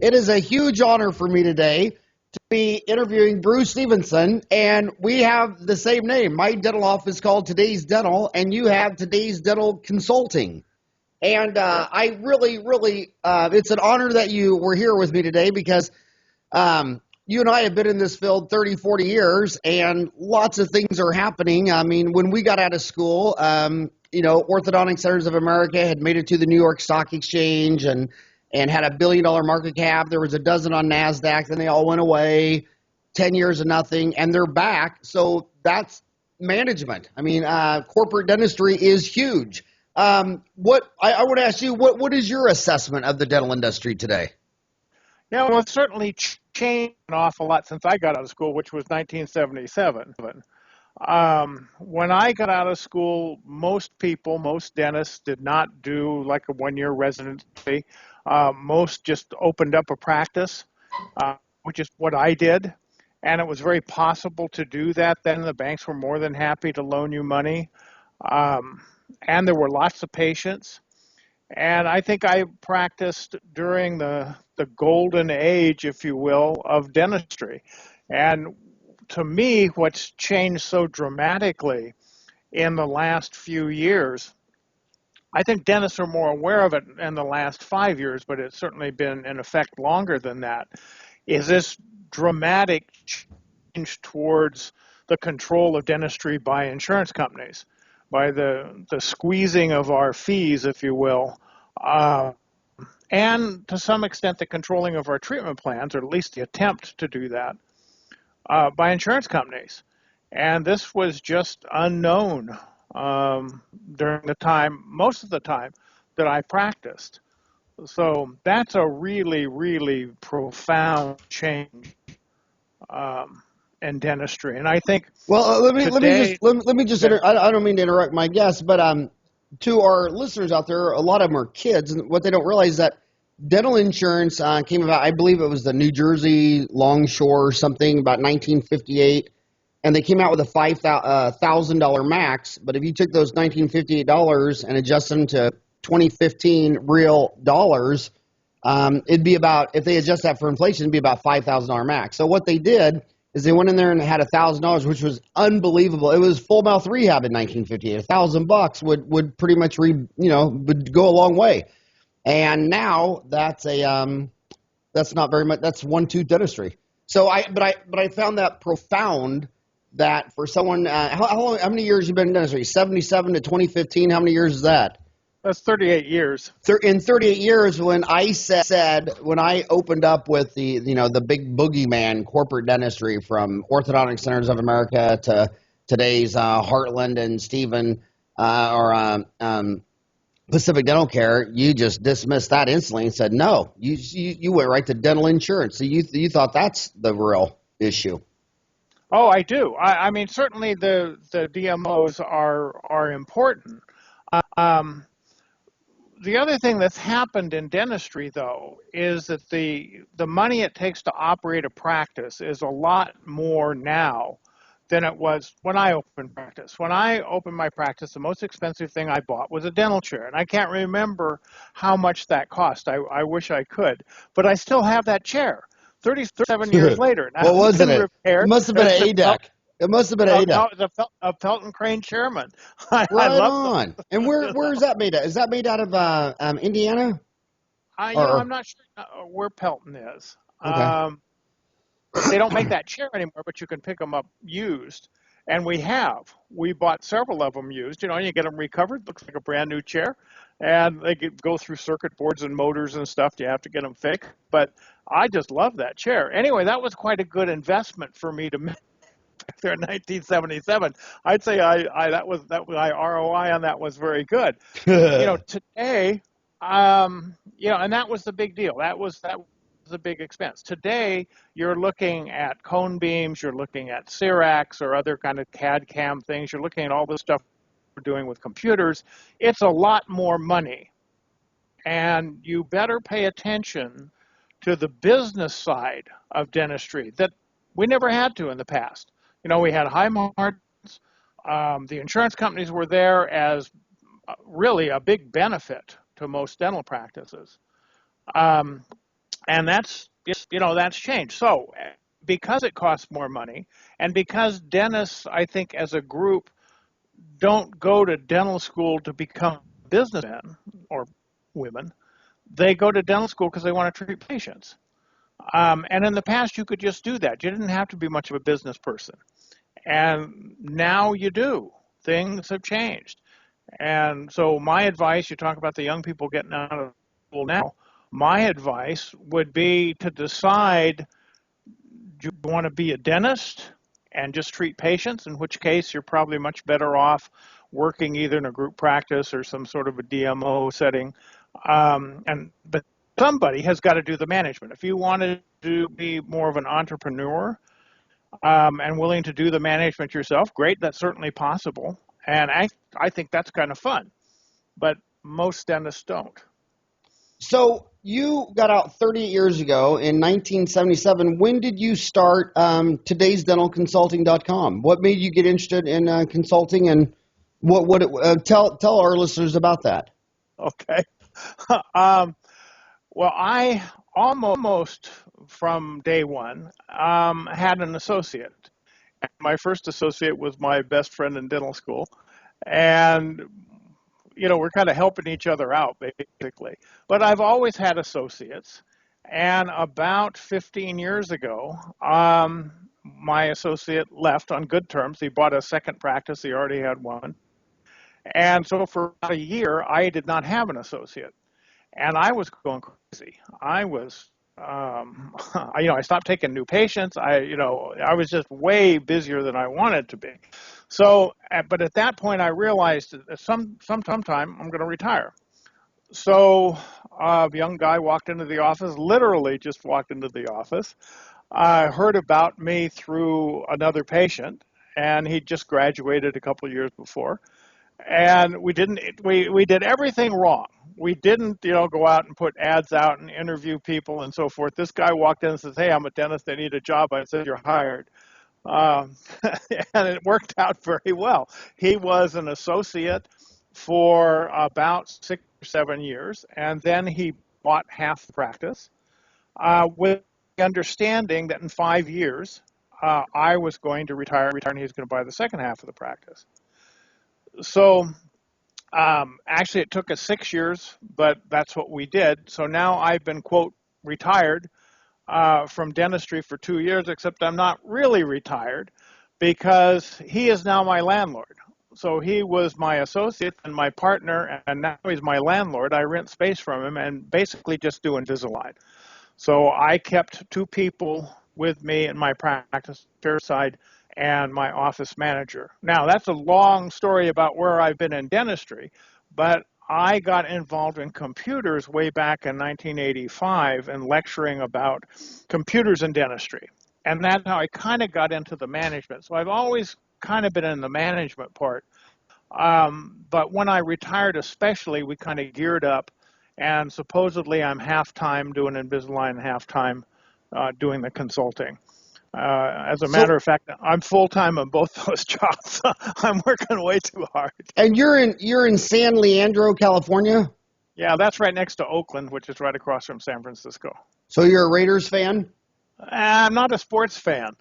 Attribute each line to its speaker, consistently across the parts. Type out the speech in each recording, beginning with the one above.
Speaker 1: It is a huge honor for me today to be interviewing Bruce Stephenson, and we have the same name. My dental office is called Today's Dental, and you have Today's Dental Consulting. And I really, it's an honor that you were here with me today because you and I have been in this field 30, 40 years, and lots of things are happening. I mean, when we got out of school, Orthodontic Centers of America had made it to the New York Stock Exchange and had $1 billion market cap. There was a dozen on NASDAQ, then they all went away, 10 years of nothing, and they're back. So that's management. I mean, corporate dentistry is huge. What I want to ask you, what is your assessment of the dental industry today?
Speaker 2: Yeah, well, it's certainly changed an awful lot since I got out of school, which was 1977. When I got out of school, most dentists did not do like a one-year residency. Most just opened up a practice, which is what I did. And it was very possible to do that then. The banks were more than happy to loan you money. And there were lots of patients. And I think I practiced during the golden age, if you will, of dentistry. And to me, what's changed so dramatically in the last few years, I think dentists are more aware of it in the last 5 years, but it's certainly been in effect longer than that, is this dramatic change towards the control of dentistry by insurance companies, by the squeezing of our fees, if you will, and to some extent the controlling of our treatment plans, or at least the attempt to do that, by insurance companies. And this was just unknown during the time, most of the time, that I practiced. So that's a really, really profound change in dentistry. And I think
Speaker 1: let me just I don't mean to interrupt my guests, but to our listeners out there, a lot of them are kids, and what they don't realize is that dental insurance came about, I believe it was the New Jersey Longshore or something, about 1958, and they came out with a $5,000 max, but if you took those $1958 and adjusted them to 2015 real dollars, it'd be about, if they adjust that for inflation, it'd be about $5,000 max. So what they did is they went in there and had $1,000, which was unbelievable. It was full mouth rehab in 1958. $1,000 would pretty much would go a long way. And now that's not very much. That's one tooth dentistry. So I found that profound. That for someone, how many years you been in dentistry? 77 to 2015. How many years is that?
Speaker 2: That's 38 years.
Speaker 1: In 38 years, when I when I opened up with the big boogeyman corporate dentistry from Orthodontic Centers of America to today's Heartland and Stephen Pacific Dental Care, you just dismissed that instantly and said no. You went right to dental insurance. So you thought that's the real issue.
Speaker 2: Oh, I do. I mean, certainly the DMOs are important. The other thing that's happened in dentistry, though, is that the money it takes to operate a practice is a lot more now than it was when I opened practice. When I opened my practice, the most expensive thing I bought was a dental chair, and I can't remember how much that cost. I wish I could, but I still have that chair 37 years later. Now,
Speaker 1: what was it? It must have been an ADEC. It must have been an ADEC.
Speaker 2: No, it was a Felton Crane Chairman.
Speaker 1: Right on. And where is that made out? Is that made out of Indiana?
Speaker 2: I'm not sure where Pelton is.
Speaker 1: Okay.
Speaker 2: They don't make that chair anymore, but you can pick them up used. And we bought several of them used. You get them recovered. Looks like a brand new chair. And they go through circuit boards and motors and stuff. You have to get them fixed. But I just love that chair. Anyway, that was quite a good investment for me to make back there in 1977. I'd say my ROI on that was very good. Today, and that was the big deal. That was a big expense. Today, you're looking at cone beams, you're looking at Cerax or other kind of CAD CAM things. You're looking at all the stuff we're doing with computers. It's a lot more money. And you better pay attention to the business side of dentistry that we never had to in the past. We had high margins. The insurance companies were there as really a big benefit to most dental practices. And that's changed. So because it costs more money, and because dentists, I think, as a group, don't go to dental school to become businessmen or women. They go to dental school because they want to treat patients. And in the past, you could just do that. You didn't have to be much of a business person. And now you do. Things have changed. And so my advice, you talk about the young people getting out of school now, my advice would be to decide, do you want to be a dentist and just treat patients, in which case you're probably much better off working either in a group practice or some sort of a DMO setting. But somebody has got to do the management. If you wanted to be more of an entrepreneur and willing to do the management yourself, great, that's certainly possible. And I think that's kind of fun. But most dentists don't.
Speaker 1: So you got out 30 years ago in 1977. When did you start today'sdentalconsulting.com? What made you get interested in consulting, and tell our listeners about that?
Speaker 2: Okay. Well, I almost from day one had an associate. My first associate was my best friend in dental school. And we're kind of helping each other out, basically. But I've always had associates. And about 15 years ago, my associate left on good terms. He bought a second practice. He already had one. And so for about a year, I did not have an associate. And I was going crazy. I was, I stopped taking new patients. I was just way busier than I wanted to be. So, but at that point, I realized that sometime I'm going to retire. So, a young guy walked into the office, literally just walked into the office, heard about me through another patient, and he just graduated a couple of years before. And we did everything wrong. We didn't, go out and put ads out and interview people and so forth. This guy walked in and says, "Hey, I'm a dentist. I need a job." I said, "You're hired." And it worked out very well. He was an associate for about 6 or 7 years, and then he bought half the practice with the understanding that in 5 years I was going to retire, and he was going to buy the second half of the practice. So actually, it took us 6 years, but that's what we did. So now I've been, quote, retired from dentistry for 2 years, except I'm not really retired because he is now my landlord. So he was my associate and my partner, and now he's my landlord. I rent space from him and basically just do Invisalign. So I kept 2 people with me in my practice, chair side, and my office manager. Now, that's a long story about where I've been in dentistry, but I got involved in computers way back in 1985 and lecturing about computers in dentistry. And that's how I kind of got into the management. So I've always kind of been in the management part. But when I retired especially, we kind of geared up, and supposedly I'm half-time doing Invisalign and half-time doing the consulting. As a matter of fact, I'm full-time on both those jobs. I'm working way too hard.
Speaker 1: And you're in San Leandro, California?
Speaker 2: Yeah, that's right next to Oakland, which is right across from San Francisco.
Speaker 1: So you're a Raiders fan?
Speaker 2: I'm not a sports fan.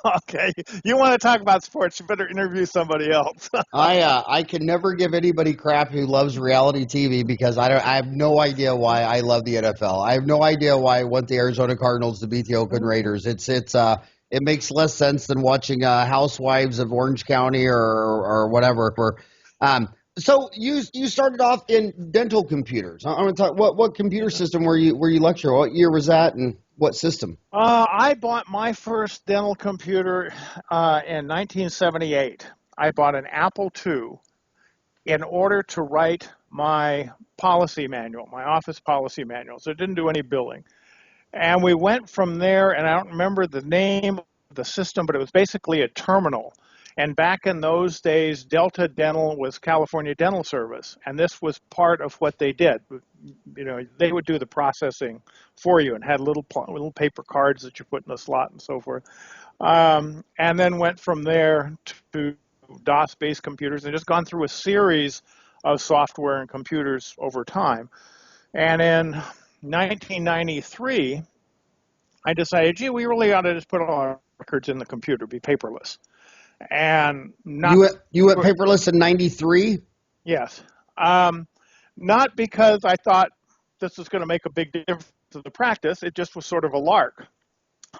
Speaker 2: Okay, you want to talk about sports, you better interview somebody else.
Speaker 1: I can never give anybody crap who loves reality TV because I have no idea why I love the NFL. I have no idea why I want the Arizona Cardinals to beat the Oakland Raiders. It makes less sense than watching Housewives of Orange County or whatever. So you started off in dental computers. I want to talk. What computer system were you lecturing? What year was that, and what system?
Speaker 2: I bought my first dental computer in 1978. I bought an Apple II in order to write my policy manual, my office policy manual. So it didn't do any billing. And we went from there, and I don't remember the name of the system, but it was basically a terminal. And back in those days, Delta Dental was California Dental Service, and this was part of what they did. They would do the processing for you and had little paper cards that you put in a slot and so forth. And then went from there to DOS-based computers and just gone through a series of software and computers over time. And in 1993, I decided, gee, we really ought to just put all our records in the computer, be paperless. And not
Speaker 1: you went paperless in '93.
Speaker 2: Yes. Not because I thought this was going to make a big difference to the practice. It just was sort of a lark.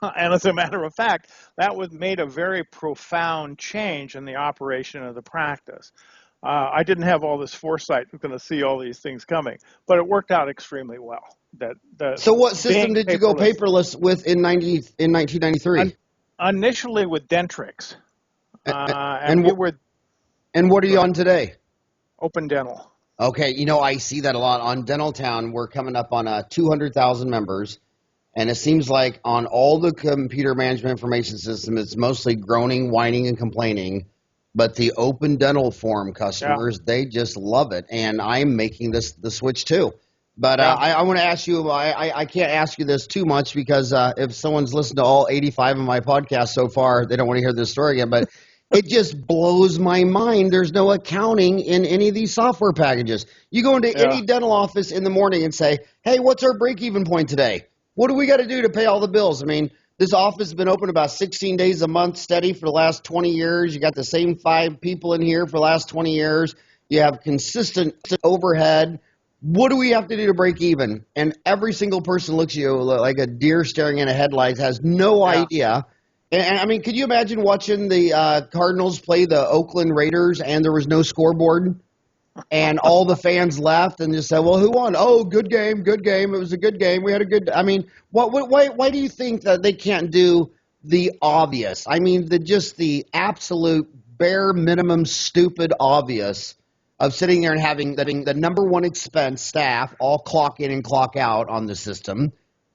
Speaker 2: And as a matter of fact, that made a very profound change in the operation of the practice. I didn't have all this foresight. I'm going to see all these things coming, but it worked out extremely well.
Speaker 1: So what system did you go paperless with in 1993?
Speaker 2: Initially with Dentrix.
Speaker 1: And what are you on today?
Speaker 2: Open Dental.
Speaker 1: Okay, I see that a lot on Dental Town. We're coming up on 200,000 members, and it seems like on all the computer management information system, it's mostly groaning, whining, and complaining. But the Open Dental Forum customers, they just love it, and I'm making the switch too. But I want to ask you, I can't ask you this too much because if someone's listened to all 85 of my podcasts so far, they don't want to hear this story again. But it just blows my mind. There's no accounting in any of these software packages. You go into any dental office in the morning and say, hey, what's our break-even point today? What do we got to do to pay all the bills? I mean, this office has been open about 16 days a month steady for the last 20 years. You got the same 5 people in here for the last 20 years. You have consistent overhead. What do we have to do to break even? And every single person looks at you like a deer staring in a headlight, has no idea. And I mean, could you imagine watching the Cardinals play the Oakland Raiders and there was no scoreboard and all the fans left and just said, well, who won? Oh, good game, good game. It was a good game. We had a good – I mean, why do you think that they can't do the obvious? I mean, just the absolute bare minimum stupid obvious of sitting there and having the number one expense staff all clock in and clock out on the system,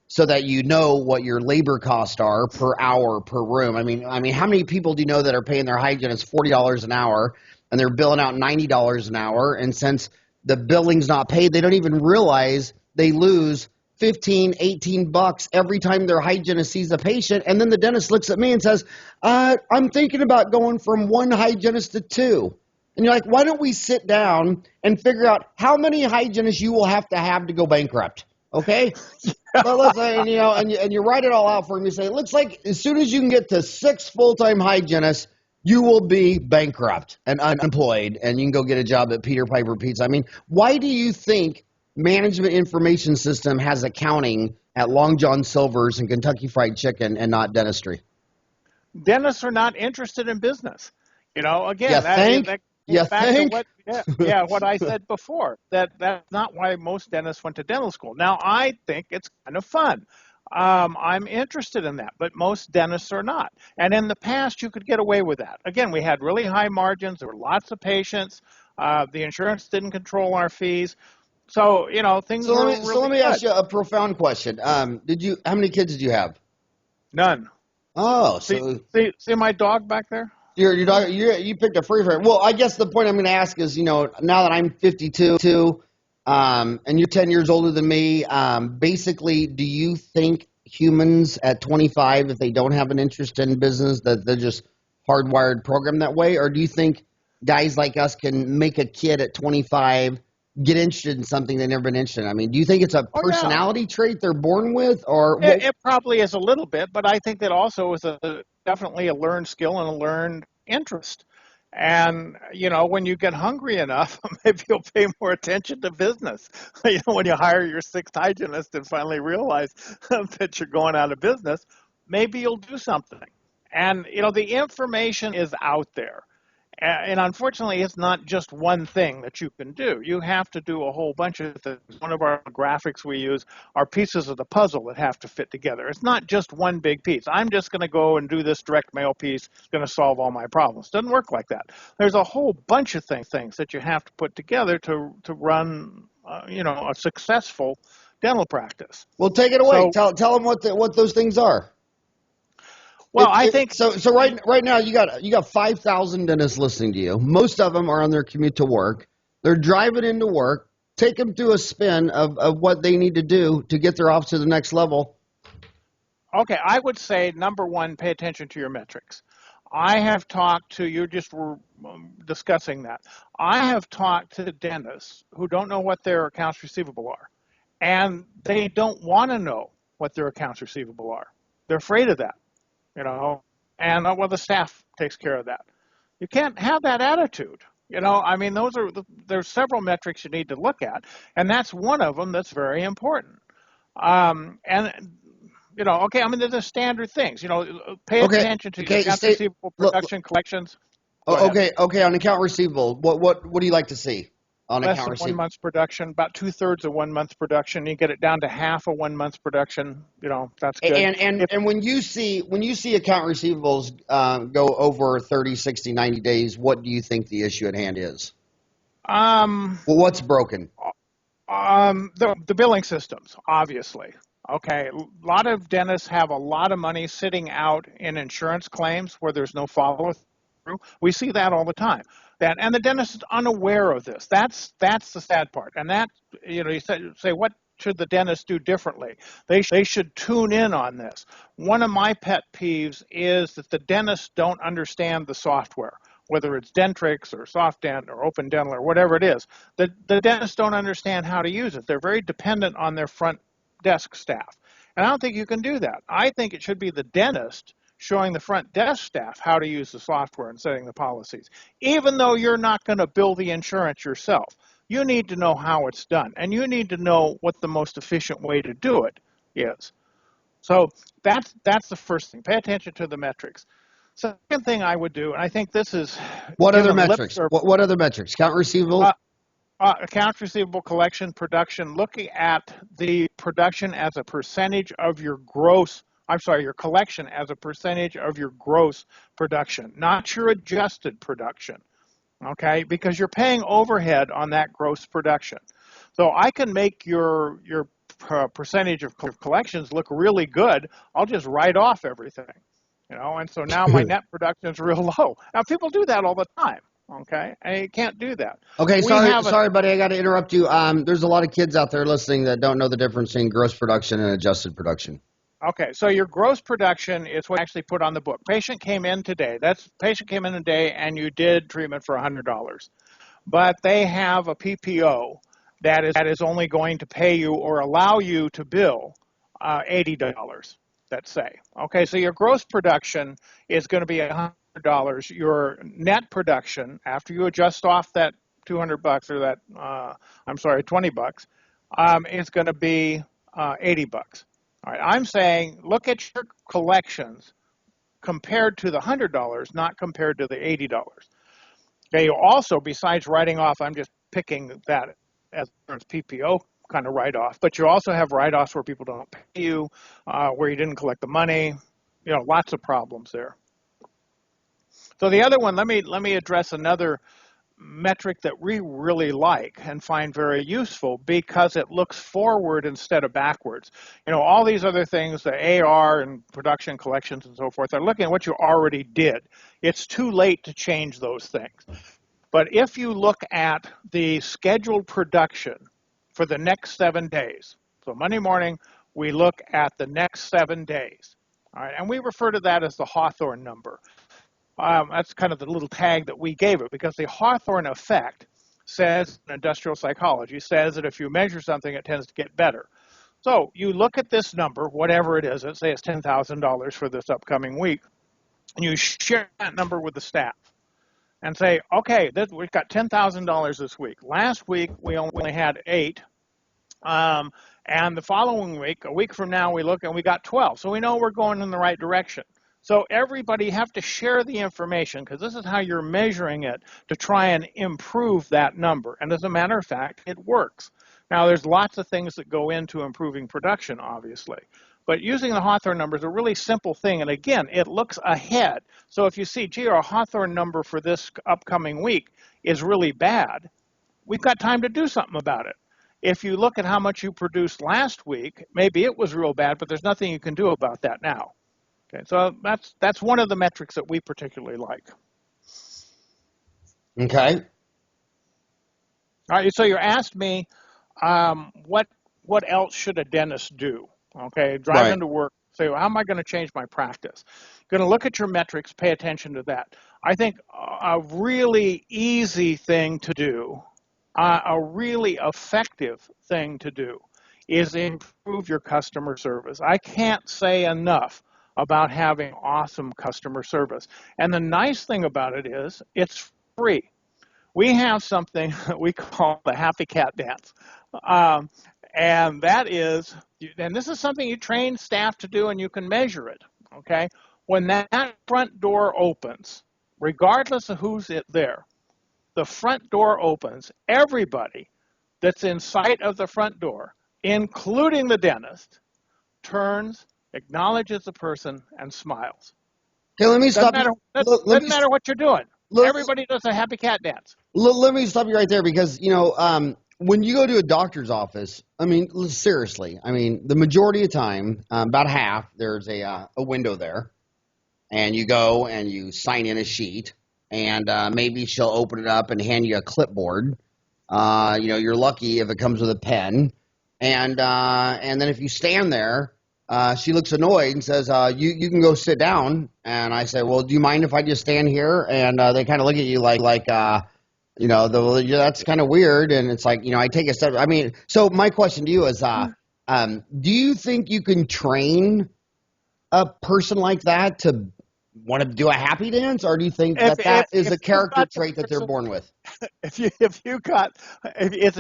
Speaker 1: so that you know what your labor costs are per hour per room. I mean, how many people do you know that are paying their hygienists $40 an hour and they're billing out $90 an hour? And since the billing's not paid, they don't even realize they lose $15, $18 every time their hygienist sees a patient. And then the dentist looks at me and says, I'm thinking about going from 1 hygienist to 2. And you're like, why don't we sit down and figure out how many hygienists you will have to go bankrupt? Okay? Well, let's say, and you write it all out for him. You say, it looks like as soon as you can get to 6 full-time hygienists, you will be bankrupt and unemployed, and you can go get a job at Peter Piper Pizza. I mean, why do you think management information system has accounting at Long John Silver's and Kentucky Fried Chicken and not dentistry?
Speaker 2: Dentists are not interested in business. Again, what I said before, that's not why most dentists went to dental school. Now, I think it's kind of fun. I'm interested in that, but most dentists are not. And in the past, you could get away with that. Again, we had really high margins. There were lots of patients. The insurance didn't control our fees. So, things were really
Speaker 1: So let me ask you a profound question. How many kids did you have?
Speaker 2: None.
Speaker 1: Oh,
Speaker 2: see my dog back there?
Speaker 1: Your dog, you picked a free for it. Well, I guess the point I'm going to ask is, now that I'm 52, and you're 10 years older than me, basically, do you think humans at 25, if they don't have an interest in business, that they're just hardwired programmed that way? Or do you think guys like us can make a kid at 25 get interested in something they've never been interested in? I mean, do you think it's a personality trait they're born with? Or
Speaker 2: it probably is a little bit, but I think that also is definitely a learned skill and a learned interest. And, when you get hungry enough, maybe you'll pay more attention to business. When you hire your 6th hygienist and finally realize that you're going out of business, maybe you'll do something. And, the information is out there. And unfortunately, it's not just one thing that you can do. You have to do a whole bunch of things. One of our graphics we use are pieces of the puzzle that have to fit together. It's not just one big piece. I'm just going to go and do this direct mail piece. It's going to solve all my problems. It doesn't work like that. There's a whole bunch of things that you have to put together to run, a successful dental practice.
Speaker 1: Well, take it away. Tell them what those things are.
Speaker 2: Well, I think
Speaker 1: so. Right now, you got 5,000 dentists listening to you. Most of them are on their commute to work. They're driving into work. Take them through a spin of what they need to do to get their office to the next level.
Speaker 2: Okay, I would say, number one, pay attention to your metrics. I have talked to, you just were discussing that. I have talked to dentists who don't know what their accounts receivable are, and they don't want to know what their accounts receivable are. They're afraid of that, and well, the staff takes care of that. You can't have that attitude. I mean, there's several metrics you need to look at, and that's one of them that's very important. And okay, I mean, there's the standard things. Pay attention to your accounts receivable, production, collections.
Speaker 1: Okay, on account receivable, what do you like to see on
Speaker 2: Less
Speaker 1: account
Speaker 2: than
Speaker 1: receivable?
Speaker 2: 1 month's production, about 2/3 of 1 month's production. You get it down to half of 1 month's production. That's good.
Speaker 1: And when you see account receivables go over 30, 60, 90 days, what do you think the issue at hand is? Well, what's broken?
Speaker 2: The billing systems, obviously. Okay, a lot of dentists have a lot of money sitting out in insurance claims where there's no follow-through. We see that all the time. And the dentist is unaware of this. That's the sad part. And that, you say, what should the dentist do differently? They should tune in on this. One of my pet peeves is that the dentists don't understand the software, whether it's Dentrix or SoftDent or Open Dental or whatever it is. The dentists don't understand how to use it. They're very dependent on their front desk staff. And I don't think you can do that. I think it should be the dentist showing the front desk staff how to use the software and setting the policies. Even though you're not going to bill the insurance yourself, you need to know how it's done, and you need to know what the most efficient way to do it is. So that's the first thing. Pay attention to the metrics. Second thing I would do, and I think this is...
Speaker 1: What other metrics? What other metrics? Account receivable?
Speaker 2: Accounts receivable, collection, production, looking at the production as a percentage of your your collection as a percentage of your gross production, not your adjusted production, okay? Because you're paying overhead on that gross production. So I can make your percentage of collections look really good. I'll just write off everything, and so now my net production is real low. Now, people do that all the time. Okay, and you can't do that.
Speaker 1: Okay, sorry, buddy, I got to interrupt you. There's a lot of kids out there listening that don't know the difference between gross production and adjusted production.
Speaker 2: Okay, so your gross production is what you actually put on the book. Patient came in today, and you did treatment for $100, but they have a PPO that is only going to pay you or allow you to bill $80. Let's say. Okay, so your gross production is going to be $100. Your net production, after you adjust off that $200 or that, $20, is going to be $80. All right, I'm saying look at your collections compared to the $100, not compared to the $80. Okay, you also, besides writing off, I'm just picking that as PPO kind of write-off, but you also have write-offs where people don't pay you, where you didn't collect the money, lots of problems there. So the other one, let me address another metric that we really like and find very useful because it looks forward instead of backwards. All these other things, the AR and production collections and so forth, are looking at what you already did. It's too late to change those things. But if you look at the scheduled production for the next 7 days, so Monday morning, we look at the next 7 days. All right, and we refer to that as the Hawthorne number. That's kind of the little tag that we gave it because the Hawthorne effect says, in industrial psychology, says that if you measure something, it tends to get better. So you look at this number, whatever it is, let's say it's $10,000 for this upcoming week, and you share that number with the staff and say, okay, we've got $10,000 this week. Last week, we only had 8. And the following week, a week from now, we look and we got 12. So we know we're going in the right direction. So everybody have to share the information because this is how you're measuring it to try and improve that number. And as a matter of fact, it works. Now, there's lots of things that go into improving production, obviously. But using the Hawthorne number is a really simple thing. And again, it looks ahead. So if you see, gee, our Hawthorne number for this upcoming week is really bad, we've got time to do something about it. If you look at how much you produced last week, maybe it was real bad, but there's nothing you can do about that now. Okay, so that's one of the metrics that we particularly like.
Speaker 1: Okay.
Speaker 2: All right, so you asked me what else should a dentist do? Okay, drive into work, say, well, how am I going to change my practice? Going to look at your metrics, pay attention to that. I think a really easy thing to do, a really effective thing to do is improve your customer service. I can't say enough about having awesome customer service. And the nice thing about it is it's free. We have something that we call the Happy Cat Dance. Um, and that is, and this is something you train staff to do and you can measure it, okay? When that front door opens, regardless of who's there, the front door opens, everybody that's in sight of the front door, including the dentist, turns, acknowledges the person, and smiles.
Speaker 1: Okay, let me stop you.
Speaker 2: Doesn't matter what you're doing. Everybody does a Happy Cat Dance.
Speaker 1: Let me stop you right there because, when you go to a doctor's office, I mean, seriously, the majority of the time, about half, there's a window there, and you go and you sign in a sheet, and maybe she'll open it up and hand you a clipboard. You're lucky if it comes with a pen, and then if you stand there, she looks annoyed and says, you can go sit down. And I say, well, do you mind if I just stand here? And they kind of look at you like that's kind of weird. And it's like, I take a step. So my question to you is, do you think you can train a person like that to want to do a happy dance? Or do you think that is a character trait that they're born with?
Speaker 2: It's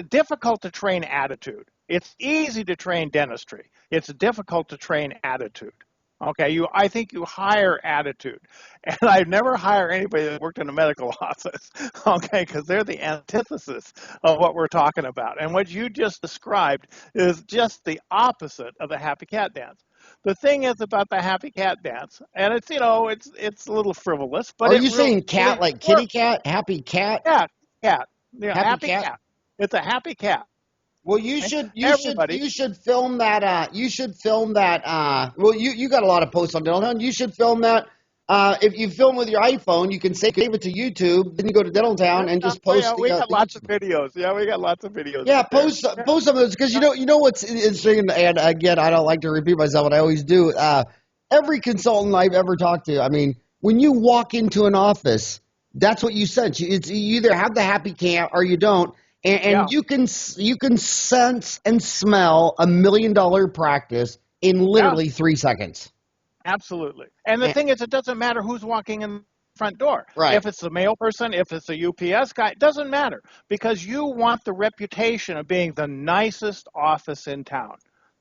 Speaker 2: difficult to train attitude. It's easy to train dentistry. It's difficult to train attitude. Okay, I think you hire attitude, and I've never hired anybody that worked in a medical office. Okay, because they're the antithesis of what we're talking about, and what you just described is just the opposite of the Happy Cat Dance. The thing is about the Happy Cat Dance, and it's it's a little frivolous, but
Speaker 1: are you saying cat like kitty cat, happy cat?
Speaker 2: Yeah, cat. Yeah, happy cat. It's a happy cat.
Speaker 1: Well, you should film that. You should film that. Well, you got a lot of posts on Dental Town. You should film that. If you film with your iPhone, you can save it to YouTube. Then you go to Dental Town and just post.
Speaker 2: We got lots of videos. Yeah, we got lots of videos.
Speaker 1: Yeah, post some of those because you know what's interesting. And again, I don't like to repeat myself, but I always do. Every consultant I've ever talked to, when you walk into an office, that's what you sense. You either have the happy cat or you don't. And you can sense and smell $1 million practice in literally 3 seconds.
Speaker 2: Absolutely. And the thing is, it doesn't matter who's walking in the front door.
Speaker 1: Right.
Speaker 2: If it's the mail person, if it's a UPS guy, it doesn't matter because you want the reputation of being the nicest office in town.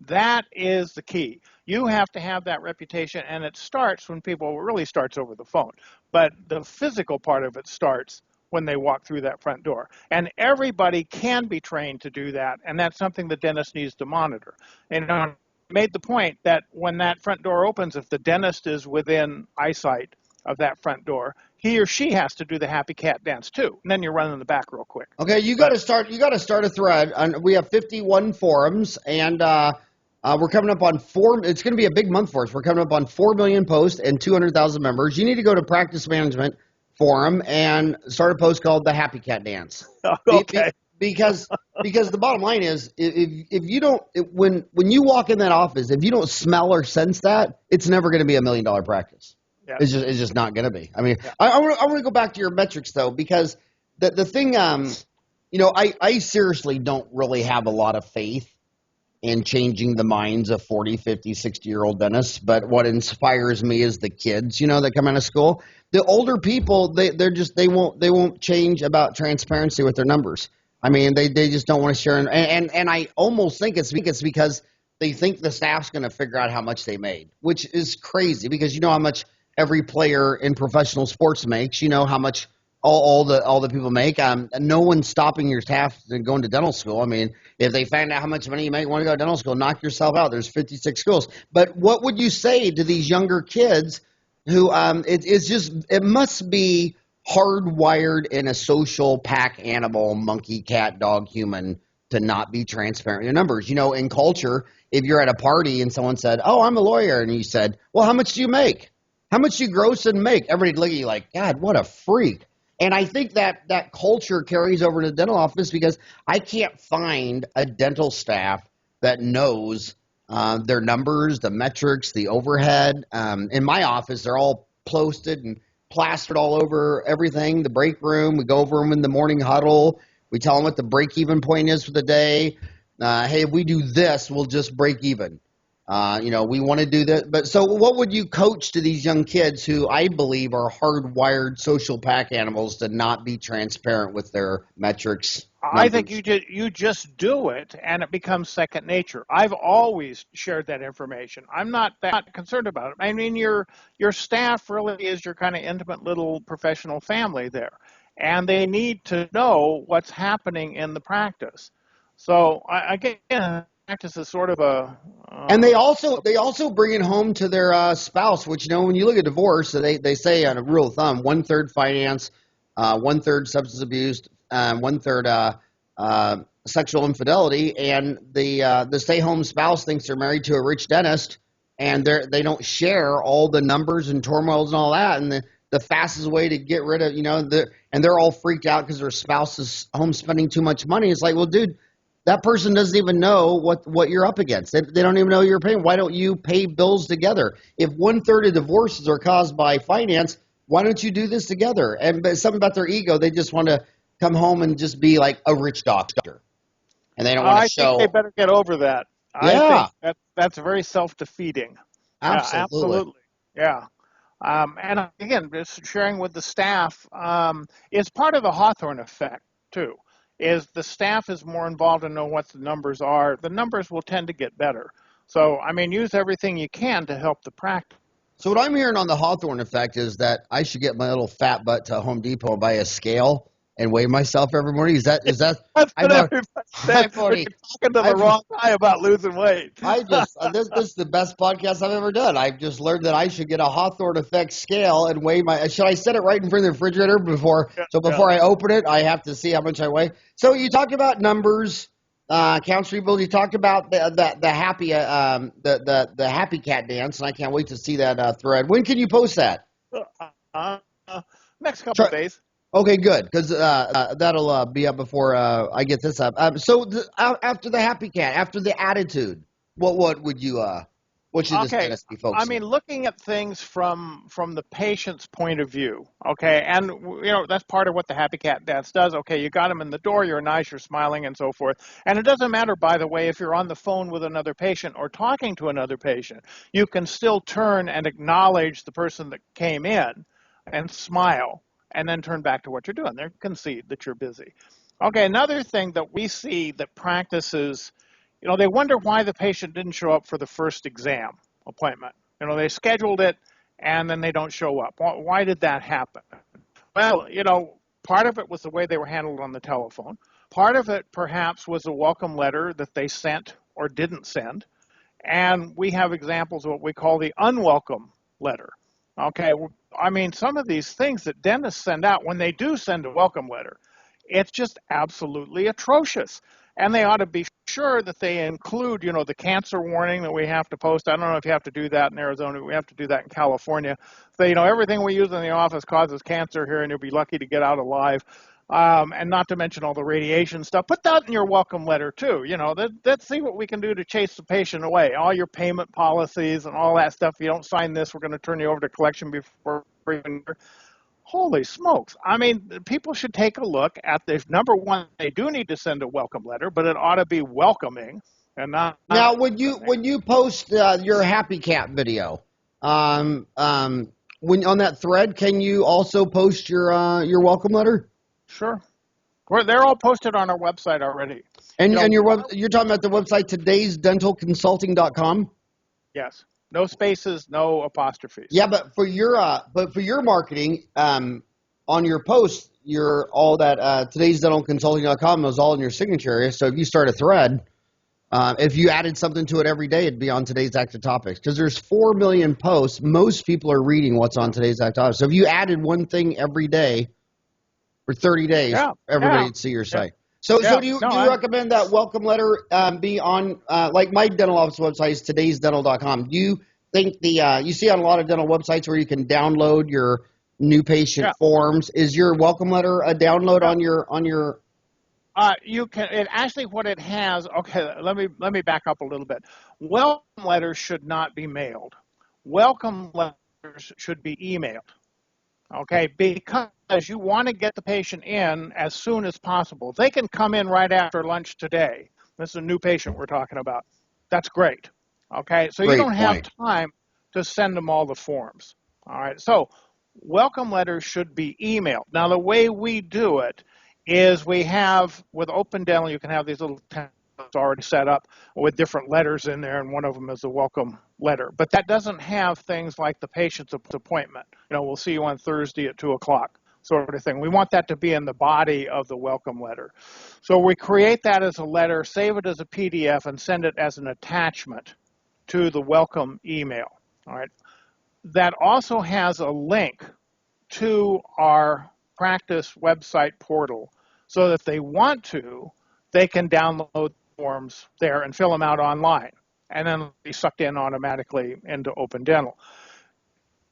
Speaker 2: That is the key. You have to have that reputation, and it really starts over the phone. But the physical part of it starts when they walk through that front door. And everybody can be trained to do that, and that's something the dentist needs to monitor. And I made the point that when that front door opens, if the dentist is within eyesight of that front door, he or she has to do the Happy Cat Dance too. And then you're running the back real quick.
Speaker 1: Okay, you got to start a thread. We have 51 forums, and we're coming up on it's going to be a big month for us. We're coming up on 4 million posts and 200,000 members. You need to go to Practice Management Forum and start a post called the Happy Cat Dance.
Speaker 2: Okay.
Speaker 1: Because the bottom line is, if you don't, when you walk in that office, if you don't smell or sense that, it's never going to be $1 million practice. Yeah. It's just not going to be. I want to go back to your metrics though, because the thing, I seriously don't really have a lot of faith in changing the minds of 40, 50, 60-year-old dentists. But what inspires me is the kids, that come out of school. The older people, they won't change about transparency with their numbers. They just don't want to share. And I almost think it's because they think the staff's going to figure out how much they made, which is crazy because you know how much every player in professional sports makes. You know how much all the people make. No one's stopping your staff and going to dental school. If they find out how much money you make, want to go to dental school, knock yourself out. There's 56 schools. But what would you say to these younger kids who it must be hardwired in a social pack animal, monkey, cat, dog, human, to not be transparent in your numbers. In culture, if you're at a party and someone said, "Oh, I'm a lawyer," and you said, "Well, how much do you make? How much do you gross and make?" Everybody look at you like, "God, what a freak." And I think that culture carries over to the dental office because I can't find a dental staff that knows their numbers, the metrics, the overhead. In my office, they're all posted and plastered all over everything. The break room, we go over them in the morning huddle. We tell them what the break-even point is for the day. Hey, if we do this, we'll just break even. We want to do that. But so what would you coach to these young kids who I believe are hardwired social pack animals to not be transparent with their metrics?
Speaker 2: I think
Speaker 1: Numbers?
Speaker 2: you just do it, and it becomes second nature. I've always shared that information. I'm not that concerned about it. I mean, your staff really is your kind of intimate little professional family there, and they need to know what's happening in the practice. So again, practice is sort of a
Speaker 1: And they also bring it home to their spouse, which when you look at divorce, they say on a rule of thumb, 1/3 finance, 1/3 substance abuse, 1/3 sexual infidelity, and the stay home spouse thinks they're married to a rich dentist, and they don't share all the numbers and turmoils and all that, and the fastest way to get rid of and they're all freaked out because their spouse is home spending too much money. It's like, well, dude, that person doesn't even know what you're up against. They don't even know you're paying. Why don't you pay bills together? If 1/3 of divorces are caused by finance, why don't you do this together? But something about their ego, they just want to come home and just be like a rich doctor, and they don't want to show.
Speaker 2: I think they better get over that.
Speaker 1: Yeah,
Speaker 2: I think that's very self-defeating.
Speaker 1: absolutely.
Speaker 2: Yeah, absolutely. Yeah. And again, just sharing with the staff is part of the Hawthorne effect too. Is the staff is more involved and know what the numbers are, the numbers will tend to get better. So, I mean, use everything you can to help the practice.
Speaker 1: So what I'm hearing on the Hawthorne effect is that I should get my little fat butt to Home Depot and buy a scale and weigh myself every morning. Is that?
Speaker 2: That's
Speaker 1: I've
Speaker 2: what
Speaker 1: already,
Speaker 2: everybody says.
Speaker 1: I've
Speaker 2: But
Speaker 1: already,
Speaker 2: you're talking to the
Speaker 1: I've,
Speaker 2: wrong guy about losing weight.
Speaker 1: I just this is the best podcast I've ever done. I've just learned that I should get a Hawthorne effect scale and weigh my. Should I set it right in front of the refrigerator before?
Speaker 2: Yeah,
Speaker 1: So
Speaker 2: yeah.
Speaker 1: before I open it, I have to see how much I weigh. So you talked about numbers, accounts receivable. You talked about the happy the happy cat dance, and I can't wait to see that thread. When can you post that?
Speaker 2: Uh, Next couple of days.
Speaker 1: Okay, good, because that'll be up before I get this up. After the happy cat, after the attitude, what would you what should this
Speaker 2: Okay,
Speaker 1: dentist be
Speaker 2: I
Speaker 1: focusing
Speaker 2: mean,
Speaker 1: on?
Speaker 2: looking at things from the patient's point of view. Okay, and that's part of what the Happy Cat Dance does. Okay, you got him in the door, you're nice, you're smiling, and so forth. And it doesn't matter, by the way, if you're on the phone with another patient or talking to another patient, you can still turn and acknowledge the person that came in, and smile, and then turn back to what you're doing. They concede that you're busy. Okay, another thing that we see that practices. They wonder why the patient didn't show up for the first exam appointment. They scheduled it and then they don't show up. Why did that happen? Well, part of it was the way they were handled on the telephone. Part of it perhaps was a welcome letter that they sent or didn't send. And we have examples of what we call the unwelcome letter. Okay, I mean, some of these things that dentists send out, when they do send a welcome letter, it's just absolutely atrocious. And they ought to be sure that they include, the cancer warning that we have to post. I don't know if you have to do that in Arizona. We have to do that in California. So, everything we use in the office causes cancer here, and you'll be lucky to get out alive. And not to mention all the radiation stuff. Put that in your welcome letter, too. Let's see what we can do to chase the patient away. All your payment policies and all that stuff. If you don't sign this, we're going to turn you over to collection before even. Holy smokes. I mean, people should take a look at this. Number one, they do need to send a welcome letter, but it ought to be welcoming and not.
Speaker 1: Now, when you post your happy cat video, when on that thread, can you also post your welcome letter?
Speaker 2: Sure. They're all posted on our website already.
Speaker 1: And you're talking about the website todaysdentalconsulting.com?
Speaker 2: Yes. No spaces, no apostrophes.
Speaker 1: Yeah, but for your marketing, on your post, all that todaysdentalconsulting.com is all in your signature area. So if you start a thread, if you added something to it every day, it'd be on today's active topics. Because there's 4 million posts, most people are reading what's on today's active topics. So if you added one thing every day for 30 days, everybody would see your site. So do you recommend that welcome letter be on like my dental office website is todaysdental.com? Do you think you see on a lot of dental websites where you can download your new patient forms? Is your welcome letter a download on your?
Speaker 2: You can. It actually what it has. Okay, let me back up a little bit. Welcome letters should not be mailed. Welcome letters should be emailed. Okay, because you want to get the patient in as soon as possible. They can come in right after lunch today. This is a new patient we're talking about. That's great. Okay, so you
Speaker 1: Great
Speaker 2: don't have
Speaker 1: point.
Speaker 2: time to send them all the forms. All right, so welcome letters should be emailed. Now, the way we do it is we have, with Open Dental, you can have these little templates already set up with different letters in there, and one of them is a welcome letter. But that doesn't have things like the patient's appointment. We'll see you on Thursday at 2 o'clock, sort of thing. We want that to be in the body of the welcome letter. So we create that as a letter, save it as a PDF, and send it as an attachment to the welcome email. All right. That also has a link to our practice website portal so that if they want to, they can download forms there and fill them out online and then be sucked in automatically into Open Dental.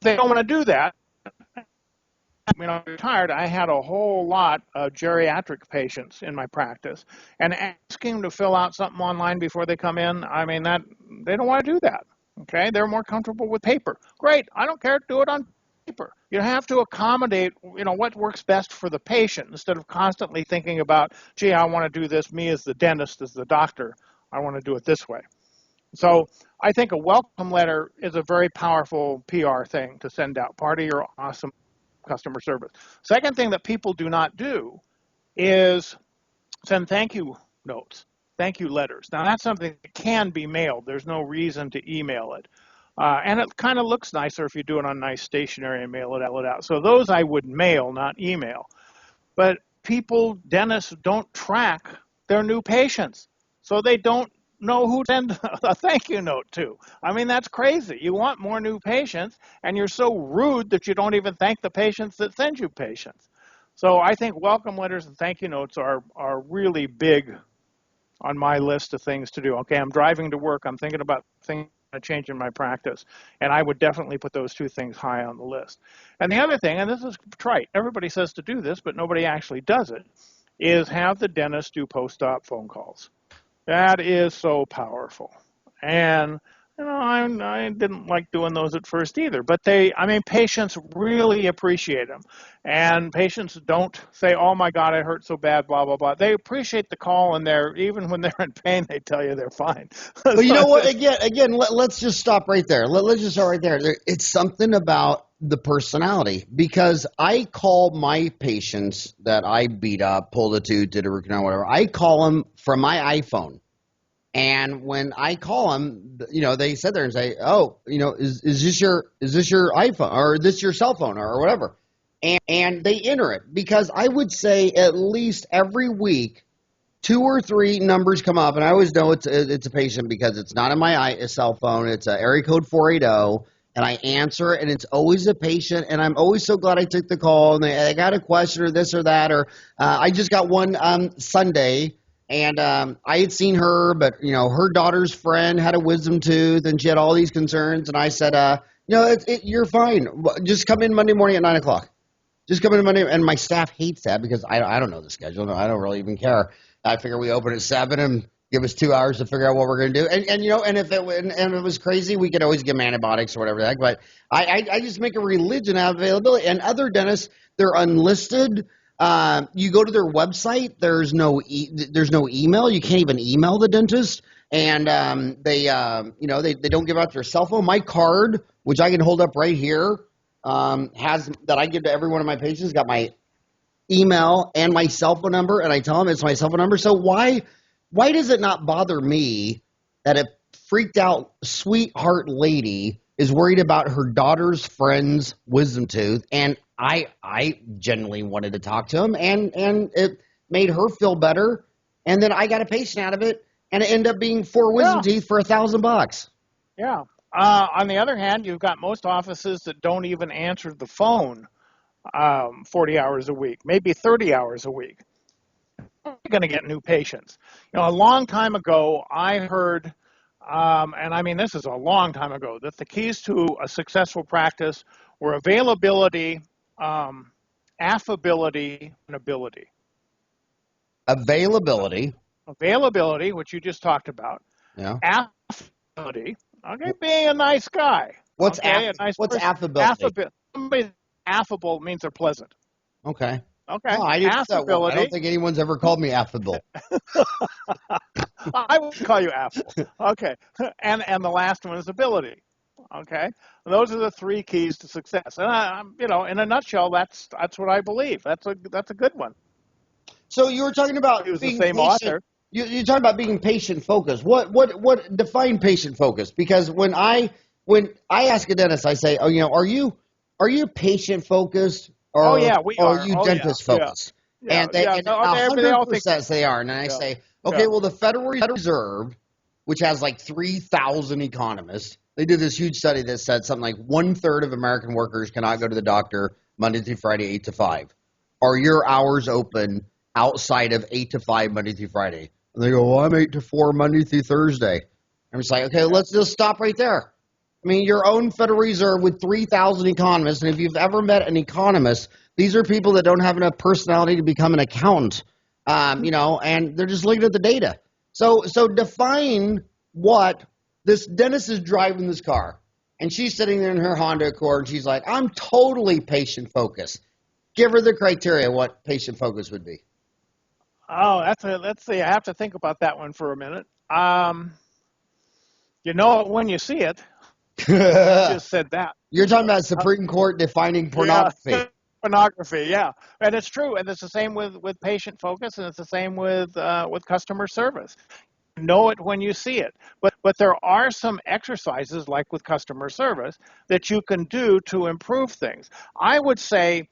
Speaker 2: If they don't want to do that, when I retired, I had a whole lot of geriatric patients in my practice, and asking them to fill out something online before they come in, I mean, that they don't want to do that. Okay, they're more comfortable with paper. Great, I don't care, do it on paper. You have to accommodate, what works best for the patient instead of constantly thinking about, gee, I want to do this. Me as the dentist, as the doctor, I want to do it this way. So I think a welcome letter is a very powerful PR thing to send out. Part of your awesome customer service. Second thing that people do not do is send thank you notes, thank you letters. Now, that's something that can be mailed. There's no reason to email it. And it kind of looks nicer if you do it on nice stationery and mail it out. So those I would mail, not email. But dentists don't track their new patients. So they don't know who to send a thank you note to. I mean, that's crazy. You want more new patients, and you're so rude that you don't even thank the patients that send you patients. So I think welcome letters and thank you notes are really big on my list of things to do. Okay, I'm driving to work. I'm thinking about things to change in my practice, and I would definitely put those two things high on the list. And the other thing, and this is trite, everybody says to do this, but nobody actually does it, is have the dentist do post-op phone calls. That is so powerful. And I didn't like doing those at first either, but patients really appreciate them. And patients don't say, oh my God, I hurt so bad, blah, blah, blah. They appreciate the call, and even when they're in pain, they tell you they're fine.
Speaker 1: But you know what? Again, let's just stop right there. Let's just start right there. It's something about the personality, because I call my patients that I beat up, pulled a tooth, did a root canal, whatever. I call them from my iPhone. And when I call them, they sit there and say, "Oh, is this your iPhone, or is this your cell phone, or whatever?" And they enter it, because I would say at least every week, 2 or 3 numbers come up, and I always know it's a patient, because it's not in my cell phone. It's an area code 480, and I answer it, and it's always a patient, and I'm always so glad I took the call, and they got a question or this or that, or I just got one Sunday. And I had seen her, but, her daughter's friend had a wisdom tooth, and she had all these concerns. And I said, you're fine. Just come in Monday morning at 9 o'clock. Just come in Monday. And my staff hates that, because I don't know the schedule. I don't really even care. I figure we open at 7 and give us 2 hours to figure out what we're going to do. And if it was crazy, we could always give them antibiotics or whatever the heck. But I just make a religion out of availability. And other dentists, they're unlisted. You go to their website. There's no email. You can't even email the dentist, and they don't give out their cell phone. My card, which I can hold up right here, has that I give to every one of my patients, got my email and my cell phone number, and I tell them it's my cell phone number. So why does it not bother me that a freaked out sweetheart lady is worried about her daughter's friend's wisdom tooth, and I genuinely wanted to talk to him, and it made her feel better, and then I got a patient out of it, and it ended up being 4 wisdom teeth for $1,000.
Speaker 2: Yeah. On the other hand, you've got most offices that don't even answer the phone 40 hours a week, maybe 30 hours a week. You're going to get new patients. A long time ago, I heard, and this is a long time ago, that the keys to a successful practice were availability, affability, and ability. Availability, which you just talked about.
Speaker 1: Yeah.
Speaker 2: Affability, being a nice guy.
Speaker 1: What's affability?
Speaker 2: Somebody affable means they're pleasant.
Speaker 1: Okay.
Speaker 2: Okay.
Speaker 1: Oh, I didn't use that word. I don't
Speaker 2: Affability.
Speaker 1: think anyone's ever called me affable.
Speaker 2: I would call you affable. Okay. And the last one is ability. Okay. Those are the three keys to success. And in a nutshell, that's what I believe. That's a good one.
Speaker 1: So you were talking
Speaker 2: He
Speaker 1: about
Speaker 2: was the
Speaker 1: being
Speaker 2: same
Speaker 1: patient.
Speaker 2: author.
Speaker 1: You're talking about being patient focused. What define patient focused? Because when I ask a dentist, I say, oh, are you patient focused
Speaker 2: Oh
Speaker 1: or
Speaker 2: yeah, we
Speaker 1: are
Speaker 2: are.
Speaker 1: you
Speaker 2: Oh yeah,
Speaker 1: dentist
Speaker 2: yeah,
Speaker 1: focused?
Speaker 2: yeah,
Speaker 1: And
Speaker 2: yeah. No, they all think.
Speaker 1: 100% they are. And I
Speaker 2: Yeah,
Speaker 1: say,
Speaker 2: yeah.
Speaker 1: okay, well, the Federal Reserve, which has like 3,000 economists, they did this huge study that said something like 1/3 of American workers cannot go to the doctor Monday through Friday, 8 to 5. Are your hours open outside of 8 to 5 Monday through Friday? And they go, well, I'm 8 to 4 Monday through Thursday. I'm just like, okay,
Speaker 2: Yeah.
Speaker 1: let's just stop right there. I mean, your own Federal Reserve with 3,000 economists, and if you've ever met an economist, these are people that don't have enough personality to become an accountant, and they're just looking at the data. So define what this dentist is driving this car, and she's sitting there in her Honda Accord, and she's like, I'm totally patient focused. Give her the criteria what patient focus would be.
Speaker 2: Oh, let's see. I have to think about that one for a minute. You know it when you see it. You
Speaker 1: You're
Speaker 2: just said that.
Speaker 1: talking about Supreme Court defining
Speaker 2: Yeah,
Speaker 1: pornography.
Speaker 2: pornography. Yeah, and it's true, and it's the same with patient focus, and it's the same with customer service. You know it when you see it, but there are some exercises like with customer service that you can do to improve things. I would say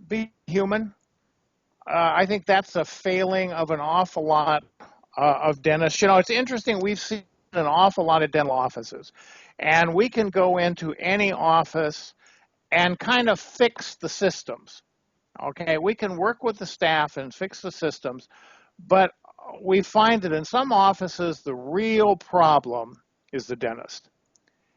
Speaker 2: be human. I think that's a failing of an awful lot of dentists. It's interesting. We've seen an awful lot of dental offices, and we can go into any office and kind of fix the systems. Okay, we can work with the staff and fix the systems, but we find that in some offices the real problem is the dentist.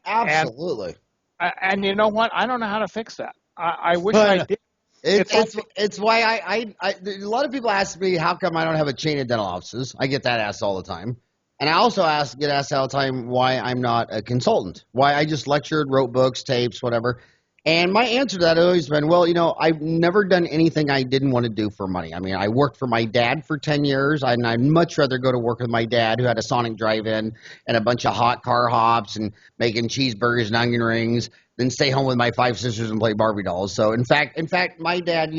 Speaker 2: And
Speaker 1: Absolutely.
Speaker 2: and you know what? I don't know how to fix that. I wish I
Speaker 1: But
Speaker 2: did.
Speaker 1: It's
Speaker 2: It's like
Speaker 1: it's it's why a lot of people ask me how come I don't have a chain of dental offices. I get that asked all the time, and I also get asked all the time why I'm not a consultant, why I just lectured, wrote books, tapes, whatever. And my answer to that has always been, well, I've never done anything I didn't want to do for money. I mean, I worked for my dad for 10 years, and I'd much rather go to work with my dad, who had a Sonic drive-in and a bunch of hot car hops and making cheeseburgers and onion rings, than stay home with my five sisters and play Barbie dolls. So, in fact, my dad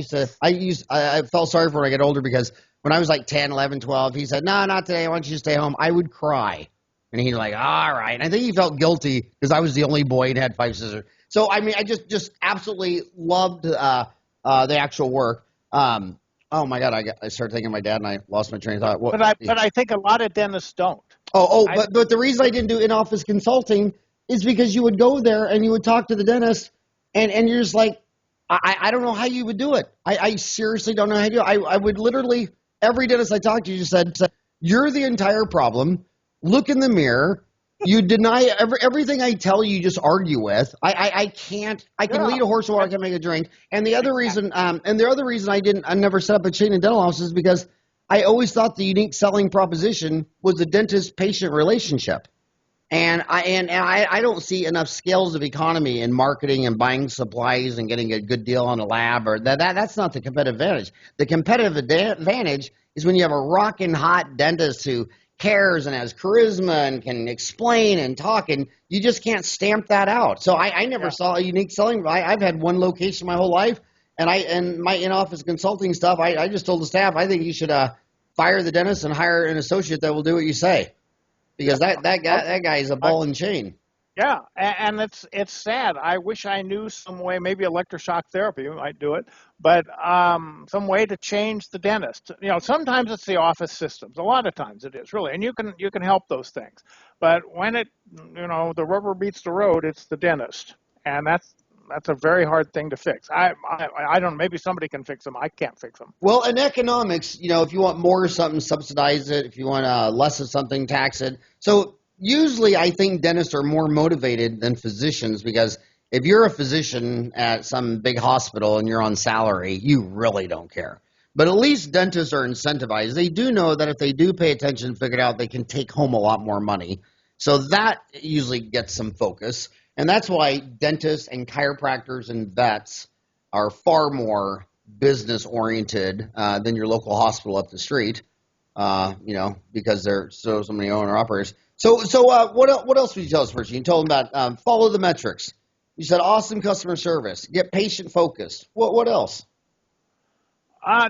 Speaker 1: I felt sorry for when I get older because when I was like 10, 11, 12, he said, no, not today. Why don't you stay home? I would cry. And he's like, all right. And I think he felt guilty because I was the only boy and had five sisters. So, I mean, I just absolutely loved the actual work. Oh, my God, I started thinking of my dad and I lost my train of thought.
Speaker 2: but I think a lot of dentists don't.
Speaker 1: But the reason I didn't do in-office consulting is because you would go there and you would talk to the dentist and you're just like, I don't know how you would do it. I seriously don't know how to do it. I would literally, every dentist I talked to just said, you're the entire problem. Look in the mirror. You deny everything I tell you, just argue with. I can lead a horse to water, I can make a drink. And the other reason, I never set up a chain of dental offices is because I always thought the unique selling proposition was the dentist-patient relationship. And I don't see enough scales of economy in marketing and buying supplies and getting a good deal on a lab or that's not the competitive advantage. The competitive advantage is when you have a rockin' hot dentist who cares and has charisma and can explain and talk, and you just can't stamp that out. So I never saw a unique selling. I've had one location my whole life, and my in-office consulting stuff. I just told the staff I think you should fire the dentist and hire an associate that will do what you say. Because that guy is a ball and chain.
Speaker 2: Yeah, and it's sad. I wish I knew some way. Maybe electroshock therapy might do it, but some way to change the dentist. Sometimes it's the office systems. A lot of times it is really, and you can help those things. But when the rubber meets the road, it's the dentist, and that's a very hard thing to fix. I don't. Maybe somebody can fix them. I can't fix them.
Speaker 1: Well, in economics, if you want more of something, subsidize it. If you want less of something, tax it. So usually I think dentists are more motivated than physicians because if you're a physician at some big hospital and you're on salary, you really don't care. But at least dentists are incentivized. They do know that if they do pay attention and figure it out, they can take home a lot more money. So that usually gets some focus. And that's why dentists and chiropractors and vets are far more business oriented than your local hospital up the street. Because there are so many owner operators. So what else would you tell this person? You told them about follow the metrics. You said awesome customer service, get patient focused. What else?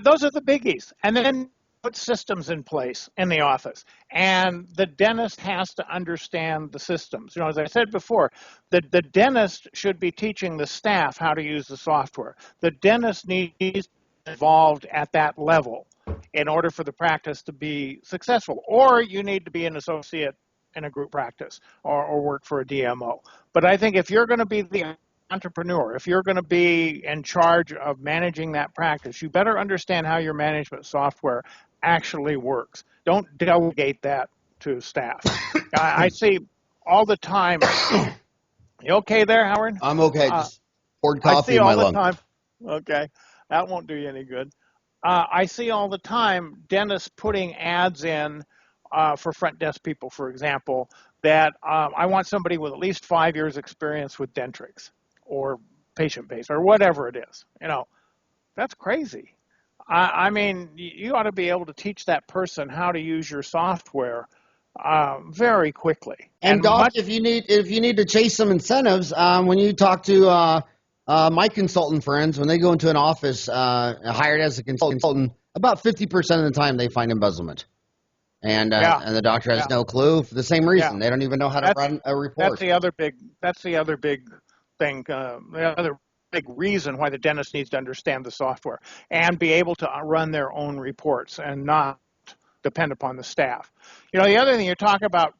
Speaker 2: Those are the biggies. And then put systems in place in the office. And the dentist has to understand the systems. As I said before, the dentist should be teaching the staff how to use the software. The dentist needs to be involved at that level in order for the practice to be successful. Or you need to be an associate in a group practice or work for a DMO. But I think if you're going to be the entrepreneur, if you're going to be in charge of managing that practice, you better understand how your management software actually works. Don't delegate that to staff. I see all the time. You okay there, Howard?
Speaker 1: I'm okay. Just poured coffee in my lung.
Speaker 2: I see all the time. Okay, that won't do you any good. I see all the time dentists putting ads in for front desk people, for example, that I want somebody with at least 5 years experience with Dentrix or patient base or whatever it is. That's crazy. I mean, you ought to be able to teach that person how to use your software very quickly.
Speaker 1: And Doc, if you need to chase some incentives, when you talk to my consultant friends, when they go into an office hired as a consultant, about 50% of the time they find embezzlement. And the doctor has no clue for the same reason. They don't even know how to run a report.
Speaker 2: That's the other big thing. The other big reason why the dentist needs to understand the software and be able to run their own reports and not depend upon the staff. The other thing you talk about,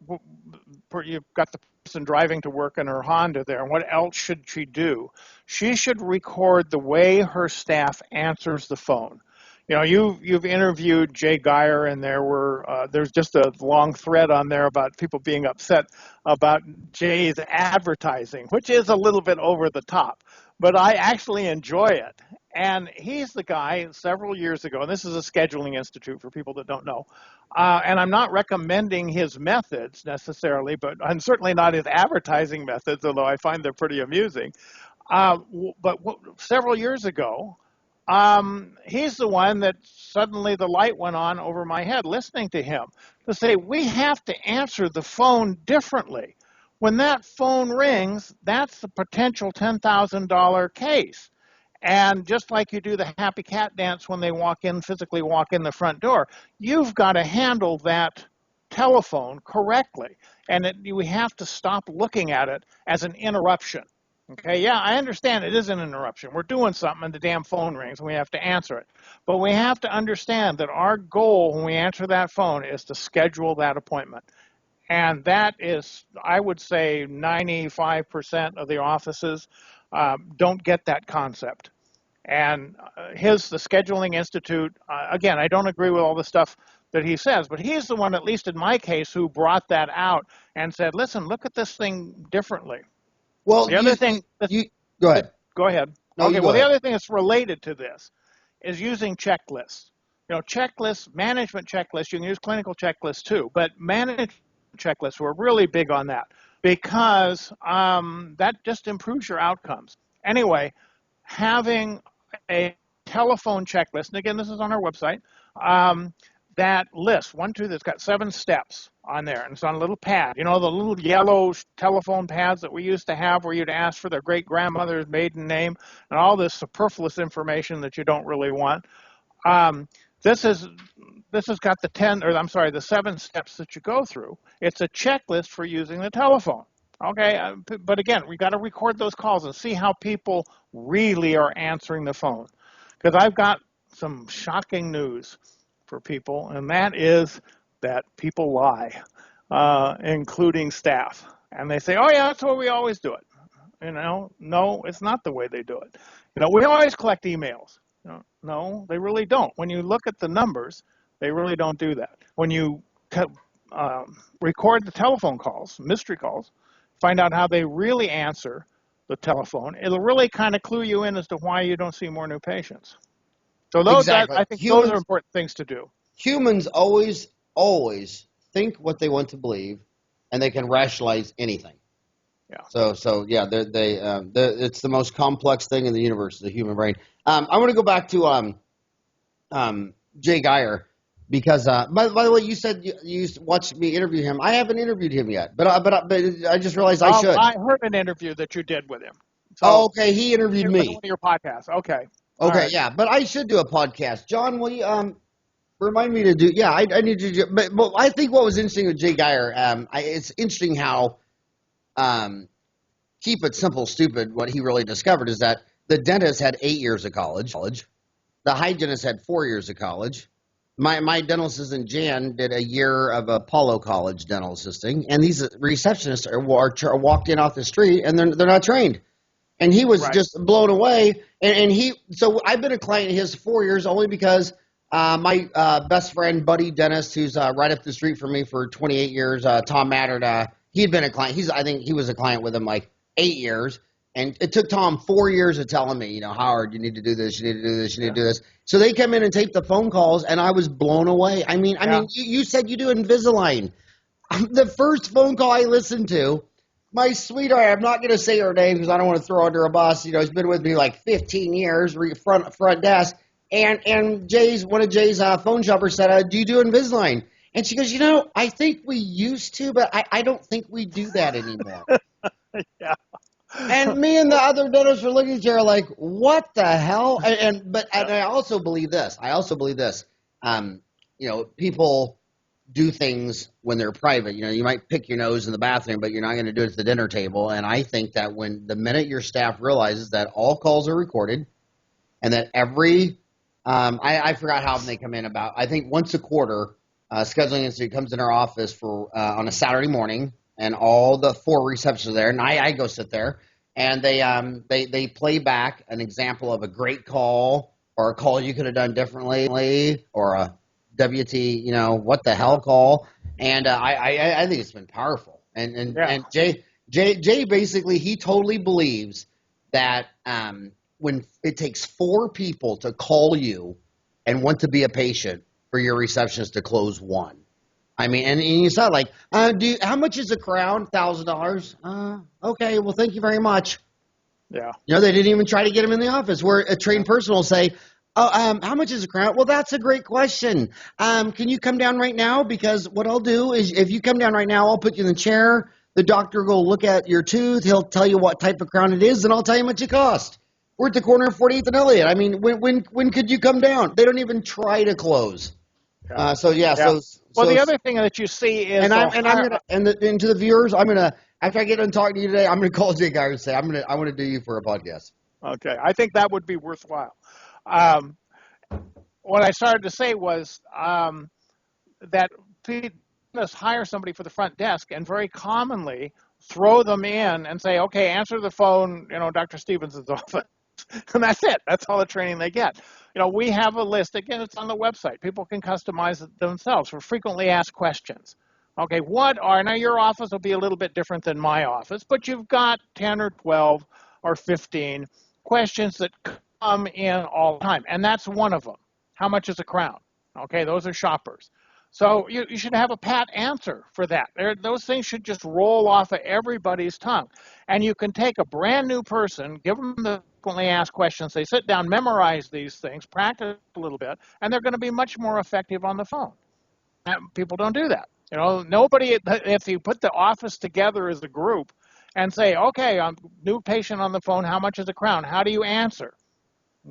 Speaker 2: you've got the person driving to work in her Honda there, and what else should she do? She should record the way her staff answers the phone. You've interviewed Jay Geyer, and there's just a long thread on there about people being upset about Jay's advertising, which is a little bit over the top, but I actually enjoy it. And he's the guy several years ago, and this is a scheduling institute for people that don't know, and I'm not recommending his methods necessarily, but I'm certainly not his advertising methods, although I find they're pretty amusing. But several years ago, he's the one that suddenly the light went on over my head listening to him to say, we have to answer the phone differently. When that phone rings, that's the potential $10,000 case. And just like you do the happy cat dance when they physically walk in the front door, you've got to handle that telephone correctly. And we have to stop looking at it as an interruption. Okay, yeah, I understand it is an interruption. We're doing something and the damn phone rings and we have to answer it. But we have to understand that our goal when we answer that phone is to schedule that appointment. And that is, I would say, 95% of the offices don't get that concept. And the Scheduling Institute, again, I don't agree with all the stuff that he says, but he's the one, at least in my case, who brought that out and said, listen, look at this thing differently.
Speaker 1: Well,
Speaker 2: the other thing.
Speaker 1: Go ahead.
Speaker 2: Go ahead.
Speaker 1: No,
Speaker 2: okay.
Speaker 1: go
Speaker 2: Well,
Speaker 1: ahead.
Speaker 2: the other thing that's related to this is using checklists. Checklists, management checklists. You can use clinical checklists too, but management checklists, we're really big on that because that just improves your outcomes. Anyway, having a telephone checklist, and again, this is on our website. That list, that's got 7 steps on there, and it's on a little pad. The little yellow telephone pads that we used to have where you'd ask for their great-grandmother's maiden name and all this superfluous information that you don't really want. This has got the 7 steps that you go through. It's a checklist for using the telephone. Okay, but again, we got to record those calls and see how people really are answering the phone. Because I've got some shocking news for people, and that is that people lie, including staff. And they say, oh yeah, that's the way we always do it. No, it's not the way they do it. We always collect emails. No, they really don't. When you look at the numbers, they really don't do that. When you record the telephone calls, mystery calls, find out how they really answer the telephone, it'll really kind of clue you in as to why you don't see more new patients. So
Speaker 1: Exactly.
Speaker 2: I think those are important things to do.
Speaker 1: Humans always think what they want to believe, and they can rationalize anything.
Speaker 2: Yeah.
Speaker 1: So yeah, it's the most complex thing in the universe, the human brain. I want to go back to Jay Geyer because by the way, you said you watched me interview him. I haven't interviewed him yet, but I just realized I should.
Speaker 2: I heard an interview that you did with him.
Speaker 1: Oh,
Speaker 2: So
Speaker 1: okay, he interviewed
Speaker 2: it was
Speaker 1: me.
Speaker 2: one of your podcasts. Okay. All
Speaker 1: Okay,
Speaker 2: right.
Speaker 1: yeah, but I should do a podcast. John, will you remind me to do? Yeah, I need to do. But I think what was interesting with Jay Geyer, it's interesting how keep it simple, stupid. What he really discovered is that the dentist had 8 years of college. The hygienist had 4 years of college. My dental assistant Jan did a year of Apollo College dental assisting, and these receptionists are walked in off the street and they're not trained. And he was
Speaker 2: Right.
Speaker 1: just blown away. So I've been a client of his 4 years only because my best friend, buddy dentist, who's right up the street from me for 28 years, Tom Matterd, he had been a client. I think he was a client with him like 8 years. And it took Tom 4 years of telling me, Howard, you need to do this, you need to do this, you need to do this. So they come in and tape the phone calls, and I was blown away. I mean, you said you do Invisalign. The first phone call I listened to, my sweetheart, I'm not going to say her name because I don't want to throw her under a bus. She's been with me like 15 years, front desk. And one of Jay's phone shoppers said, do you do Invisalign? And she goes, I think we used to, but I don't think we do that anymore.
Speaker 2: Yeah.
Speaker 1: And me and the other dentists were looking at each other like, what the hell? And I also believe this. People do things when they're private. You might pick your nose in the bathroom, but you're not going to do it at the dinner table. And I think that the minute your staff realizes that all calls are recorded and that I forgot how often they come in I think once a quarter, Scheduling Institute comes in our office for on a Saturday morning, and all the 4 receptionists are there, and I go sit there, and they play back an example of a great call or a call you could have done differently or a WT, what the hell call, and I think it's been powerful, and Jay basically he totally believes that when it takes 4 people to call you and want to be a patient for your receptionist to close 1. I mean, and you saw like, how much is a crown? $1,000. Okay, well, thank you very much.
Speaker 2: Yeah.
Speaker 1: They didn't even try to get him in the office. Where a trained person will say, "Oh, how much is a crown?" Well, that's a great question. Can you come down right now? Because what I'll do is, if you come down right now, I'll put you in the chair. The doctor will look at your tooth. He'll tell you what type of crown it is, and I'll tell you how much it costs. We're at the corner of 48th and Elliott. I mean, when could you come down? They don't even try to close.
Speaker 2: Yeah.
Speaker 1: Well,
Speaker 2: the other thing that you see is,
Speaker 1: and to the viewers, I'm gonna after I get done talking to you today, I'm gonna call Jay Geyer and say I want to do you for a podcast.
Speaker 2: Okay, I think that would be worthwhile. What I started to say was that people hire somebody for the front desk and very commonly throw them in and say, okay, answer the phone, Dr. Stephenson's office. And that's it. That's all the training they get. We have a list. Again, it's on the website. People can customize it themselves for frequently asked questions. Okay, now your office will be a little bit different than my office, but you've got 10 or 12 or 15 questions that come in all the time. And that's one of them. How much is a crown? Okay, those are shoppers. So you should have a pat answer for that. Those things should just roll off of everybody's tongue. And you can take a brand new person, give them the frequently asked questions, they sit down, memorize these things, practice a little bit, and they're going to be much more effective on the phone. And people don't do that. Nobody, if you put the office together as a group and say, okay, I'm new patient on the phone, how much is a crown? How do you answer?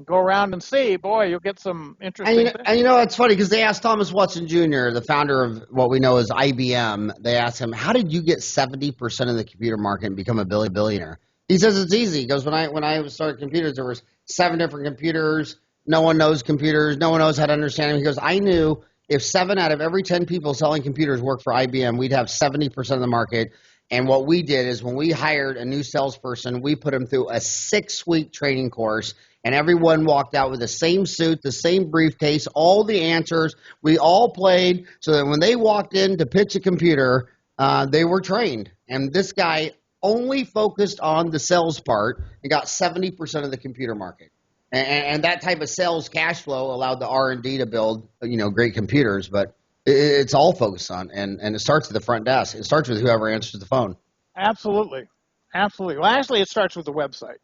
Speaker 2: Go around and see, boy, you'll get some interesting things.
Speaker 1: And it's funny because they asked Thomas Watson Jr., the founder of what we know as IBM, they asked him, how did you get 70% of the computer market and become a billionaire? He says it's easy. He goes, when I started computers, there was 7 different computers. No one knows computers. No one knows how to understand them. He goes, I knew if 7 out of every 10 people selling computers worked for IBM, we'd have 70% of the market. And what we did is when we hired a new salesperson, we put him through a 6-week training course, and everyone walked out with the same suit, the same briefcase, all the answers. We all played so that when they walked in to pitch a computer, they were trained. And this guy only focused on the sales part and got 70% of the computer market. And that type of sales cash flow allowed the R&D to build, great computers. But it's all focused on, and it starts at the front desk. It starts with whoever answers the phone.
Speaker 2: Absolutely. Absolutely. Well, actually, it starts with the website.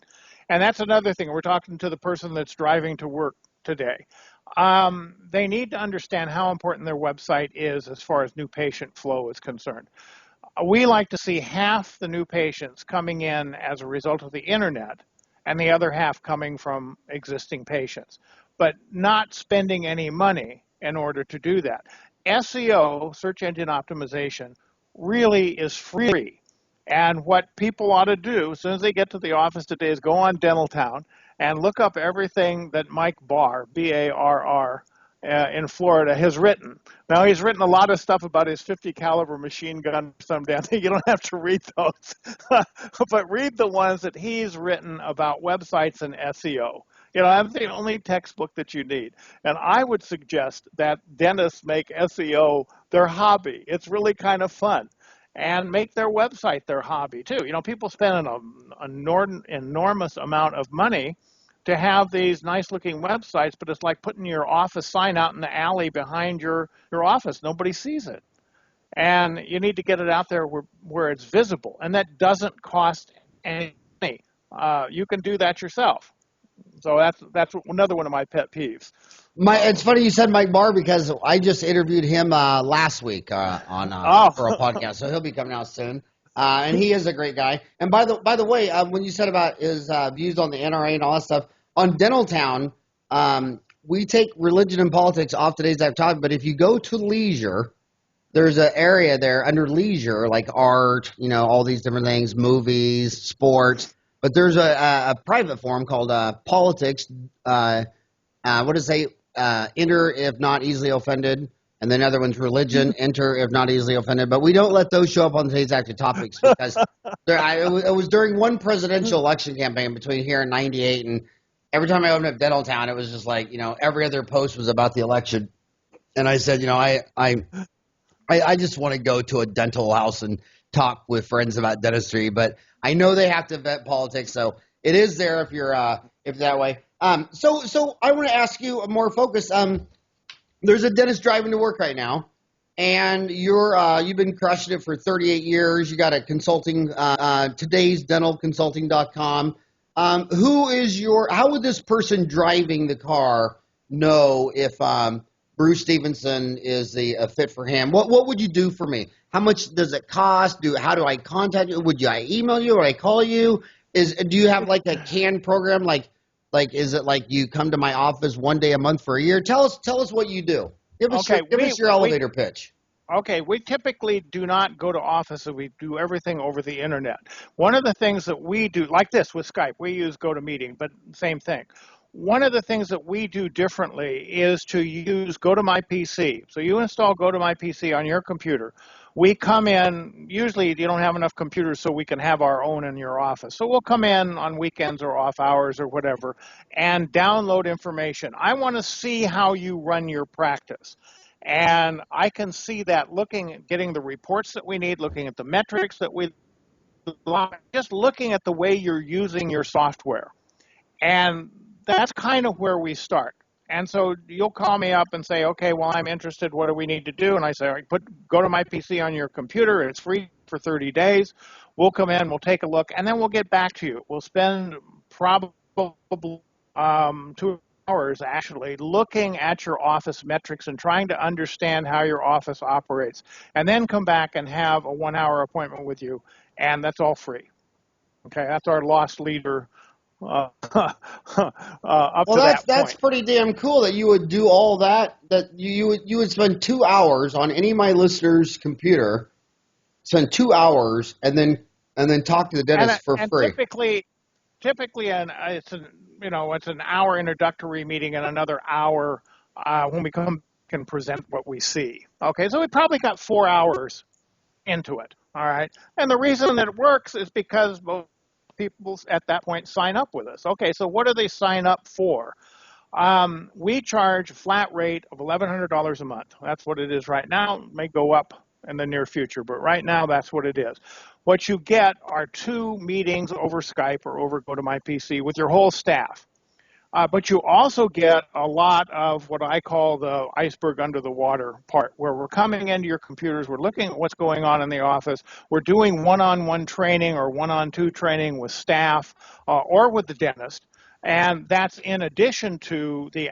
Speaker 2: And that's another thing. We're talking to the person that's driving to work today. They need to understand how important their website is as far as new patient flow is concerned. We like to see half the new patients coming in as a result of the internet and the other half coming from existing patients, but not spending any money in order to do that. SEO, search engine optimization, really is free. And what people ought to do as soon as they get to the office today is go on Dentaltown and look up everything that Mike Barr, B-A-R-R, in Florida has written. Now, he's written a lot of stuff about his 50 caliber machine gun or some damn thing. You don't have to read those, but read the ones that he's written about websites and SEO. You know, that's the only textbook that you need. And I would suggest that dentists make SEO their hobby. It's really kind of fun. And make their website their hobby, too. You know, people spend an enormous amount of money to have these nice-looking websites, but it's like putting your office sign out in the alley behind your office. Nobody sees it. And you need to get it out there where it's visible. And that doesn't cost any money. You can do that yourself. So that's another one of my pet peeves.
Speaker 1: It's funny you said Mike Barr because I just interviewed him last week for a podcast, so he'll be coming out soon. And he is a great guy. And by the way, when you said about his views on the NRA and all that stuff, on Dentaltown, we take religion and politics off today's topic. But if you go to leisure, there's an area there under leisure, like art, you know, all these different things, movies, sports. But there's a private forum called politics. What does it say? Enter if not easily offended. And then other one's religion, enter if not easily offended. But we don't let those show up on today's active topics because it was during one presidential election campaign between here and 98. And every time I opened up Dentaltown, it was just like, you know, every other post was about the election. And I said, you know, I just want to go to a dental house and talk with friends about dentistry. But I know they have to vet politics. So it is there if you're that way. So I want to ask you a more focus. There's a dentist driving to work right now, and you've been crushing it for 38 years. You got a consulting, today'sdentalconsulting.com. How would this person driving the car know if Bruce Stephenson is a fit for him? What would you do for me? How much does it cost? How do I contact you? Would I email you? Would I call you? Do you have like a canned program? Like, is it like you come to my office one day a month for a year? Tell us what you do. Give us your elevator pitch.
Speaker 2: Okay, we typically do not go to offices. We do everything over the internet. One of the things that we do, like this with Skype, we use GoToMeeting, but same thing. One of the things that we do differently is to use GoToMyPC. So you install GoToMyPC on your computer. We come in, usually you don't have enough computers so we can have our own in your office. So we'll come in on weekends or off hours or whatever and download information. I want to see how you run your practice. And I can see that getting the reports that we need, looking at the metrics that we just looking at the way you're using your software. And that's kind of where we start. And so you'll call me up and say, okay, well, I'm interested. What do we need to do? And I say, all right, go to my PC on your computer. It's free for 30 days. We'll come in, we'll take a look, and then we'll get back to you. We'll spend probably 2 hours actually looking at your office metrics and trying to understand how your office operates, and then come back and have a 1-hour appointment with you, and that's all free. Okay, that's our lost leader.
Speaker 1: That's pretty damn cool that you would do all that. That you would spend 2 hours on any of my listeners' computer, spend 2 hours, and then talk to the dentist for free.
Speaker 2: Typically, it's an hour introductory meeting and another hour when we come and present what we see. Okay, so we probably got 4 hours into it. All right, and the reason that it works is because most people at that point sign up with us. Okay, so what do they sign up for? We charge a flat rate of $1,100 a month. That's what it is right now. It may go up in the near future, but right now that's what it is. What you get are 2 meetings over Skype or over GoToMyPC with your whole staff. But you also get a lot of what I call the iceberg under the water part, where we're coming into your computers, we're looking at what's going on in the office, we're doing one-on-one training or one-on-two training with staff or with the dentist, and that's in addition to the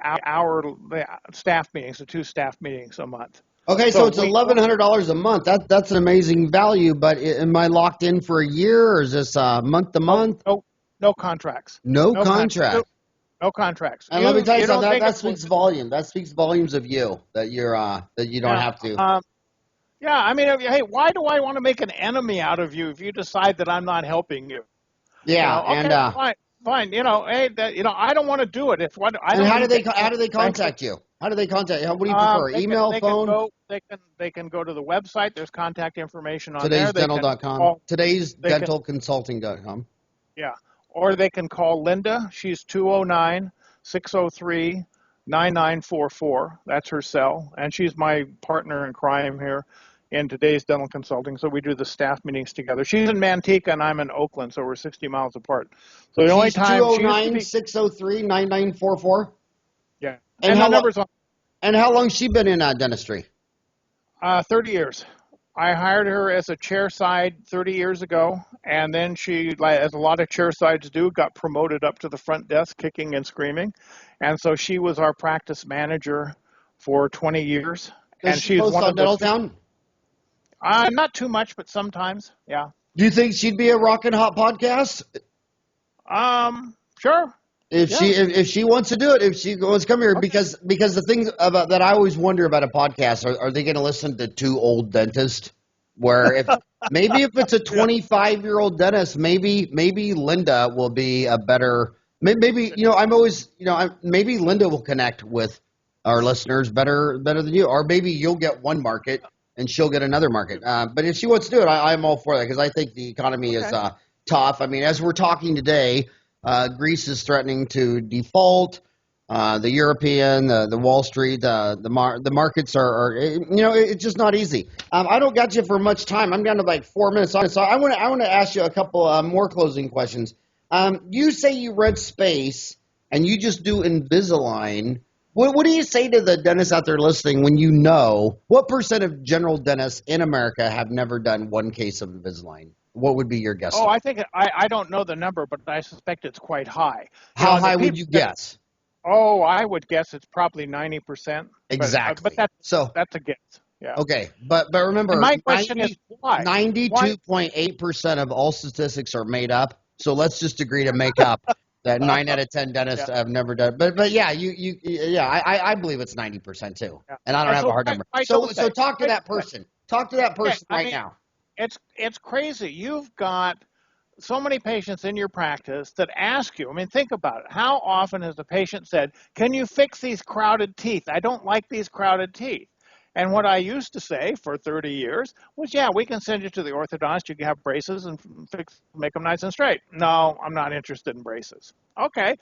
Speaker 2: staff meetings, the 2 staff meetings a month.
Speaker 1: Okay, so it's $1,100 a month. That's an amazing value, but am I locked in for a year, or is this month to month?
Speaker 2: No contracts.
Speaker 1: No contract.
Speaker 2: No contracts.
Speaker 1: And let me tell you something. That speaks volume. That speaks volumes of you that you don't have to.
Speaker 2: Yeah, I mean, hey, why do I want to make an enemy out of you if you decide that I'm not helping you?
Speaker 1: Yeah,
Speaker 2: okay, fine. Hey, I don't want to do it.
Speaker 1: How do they contact you? How do they contact you? What do you prefer? Email, phone?
Speaker 2: They can go to the website. There's contact information on there.
Speaker 1: Today'sDental.com. Today'sDentalConsulting.com.
Speaker 2: Yeah. Or they can call Linda. She's 209-603-9944. That's her cell. And she's my partner in crime here in Today's Dental Consulting. So we do the staff meetings together. She's in Manteca and I'm in Oakland, so we're 60 miles apart. So the only time
Speaker 1: 209-603-9944?
Speaker 2: Yeah. And the number's on.
Speaker 1: And how long has she been in dentistry?
Speaker 2: 30 years. I hired her as a chairside 30 years ago, and then she, as a lot of chairsides do, got promoted up to the front desk, kicking and screaming. And so she was our practice manager for 20 years.
Speaker 1: And she's one of Dental Town?
Speaker 2: Not too much, but sometimes, yeah.
Speaker 1: Do you think she'd be a rockin' hot podcast?
Speaker 2: Sure.
Speaker 1: If she wants to do it, if she wants to come here, okay. because the thing about that I always wonder about a podcast, are they going to listen to 2 old dentists? Where if it's a 25-year-old dentist, maybe Linda will be a better. Maybe maybe Linda will connect with our listeners better than you, or maybe you'll get one market and she'll get another market. But if she wants to do it, I'm all for that because I think the economy is tough. I mean, as we're talking today. Greece is threatening to default. The European, the Wall Street, the markets are it's just not easy. I don't got you for much time. I'm down to like 4 minutes on it, so I want to ask you a couple more closing questions. You say you rent space and you just do Invisalign. What do you say to the dentists out there listening when you know what % of general dentists in America have never done one case of Invisalign? What would be your guess?
Speaker 2: Oh, I think I don't know the number, but I suspect it's quite high.
Speaker 1: How high would you guess?
Speaker 2: Oh, I would guess it's probably 90%.
Speaker 1: Exactly.
Speaker 2: But that's a guess. Yeah.
Speaker 1: Okay, but remember,
Speaker 2: and my question is why?
Speaker 1: 92.8% of all statistics are made up. So let's just agree to make up that 9 out of 10 dentists have never done. But yeah, I believe it's 90% too, and I don't have a hard number. So talk to that person. Talk to that person now.
Speaker 2: It's crazy. You've got so many patients in your practice that ask you, I mean, think about it. How often has the patient said, can you fix these crowded teeth? I don't like these crowded teeth. And what I used to say for 30 years was, yeah, we can send you to the orthodontist. You can have braces and make them nice and straight. No, I'm not interested in braces. Okay.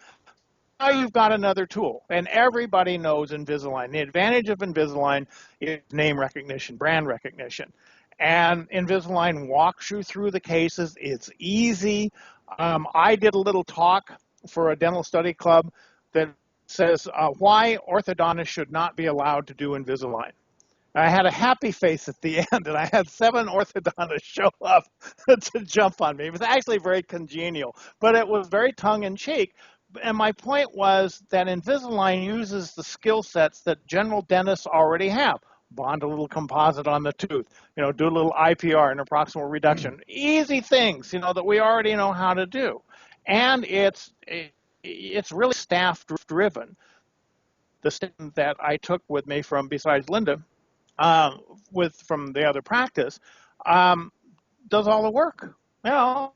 Speaker 2: Now you've got another tool, and everybody knows Invisalign. The advantage of Invisalign is name recognition, brand recognition. And Invisalign walks you through the cases. It's easy. I did a little talk for a dental study club that says why orthodontists should not be allowed to do Invisalign. I had a happy face at the end, and I had 7 orthodontists show up to jump on me. It was actually very congenial, but it was very tongue-in-cheek. And my point was that Invisalign uses the skill sets that general dentists already have. Bond a little composite on the tooth, do a little IPR, an approximal reduction. Easy things, that we already know how to do. And it's really staff-driven. The student that I took with me besides Linda, from the other practice, does all the work. I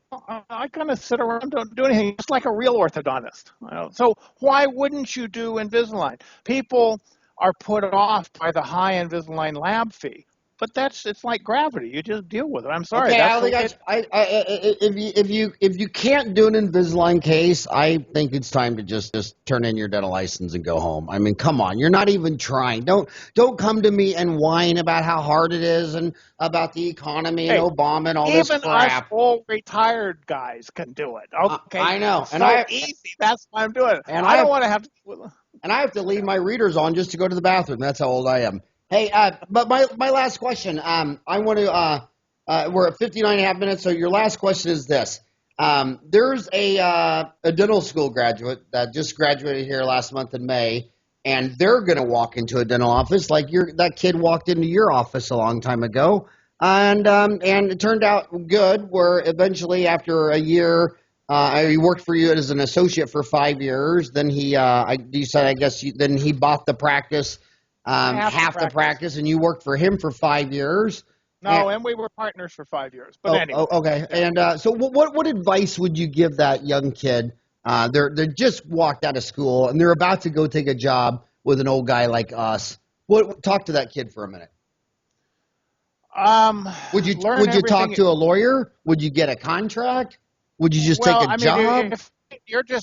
Speaker 2: kind of sit around, don't do anything, just like a real orthodontist. So why wouldn't you do Invisalign? People are put off by the high Invisalign lab fee. but it's like gravity. You just deal with it. I'm sorry.
Speaker 1: Okay,
Speaker 2: That's
Speaker 1: I think if you can't do an Invisalign case, I think it's time to just turn in your dental license and go home. I mean, come on, you're not even trying. Don't come to me and whine about how hard it is and about the economy and
Speaker 2: hey,
Speaker 1: Obama and all this
Speaker 2: even us
Speaker 1: crap.
Speaker 2: old retired guys can do it. Okay,
Speaker 1: I know,
Speaker 2: it's so easy. That's why I'm doing it.
Speaker 1: and
Speaker 2: I
Speaker 1: I
Speaker 2: don't want to have to.
Speaker 1: and I have to leave my readers on just to go to the bathroom. That's how old I am. Hey, but my last question. I want to. We're at 59 and a half minutes. So your last question is this. There's a dental school graduate that just graduated here last month in May, and they're going to walk into a dental office like that kid walked into your office a long time ago, and it turned out good. Where eventually, after a year, he worked for you as an associate for 5 years. Then you said, I guess, then he bought the practice, half the practice, and you worked for him for 5 years.
Speaker 2: No, and we were partners for 5 years. But anyway.
Speaker 1: Okay. Yeah. And so, what advice would you give that young kid? They just walked out of school and they're about to go take a job with an old guy like us. Talk to that kid for a minute. Would you talk to a lawyer? Would you get a contract? Would you just take a job?
Speaker 2: If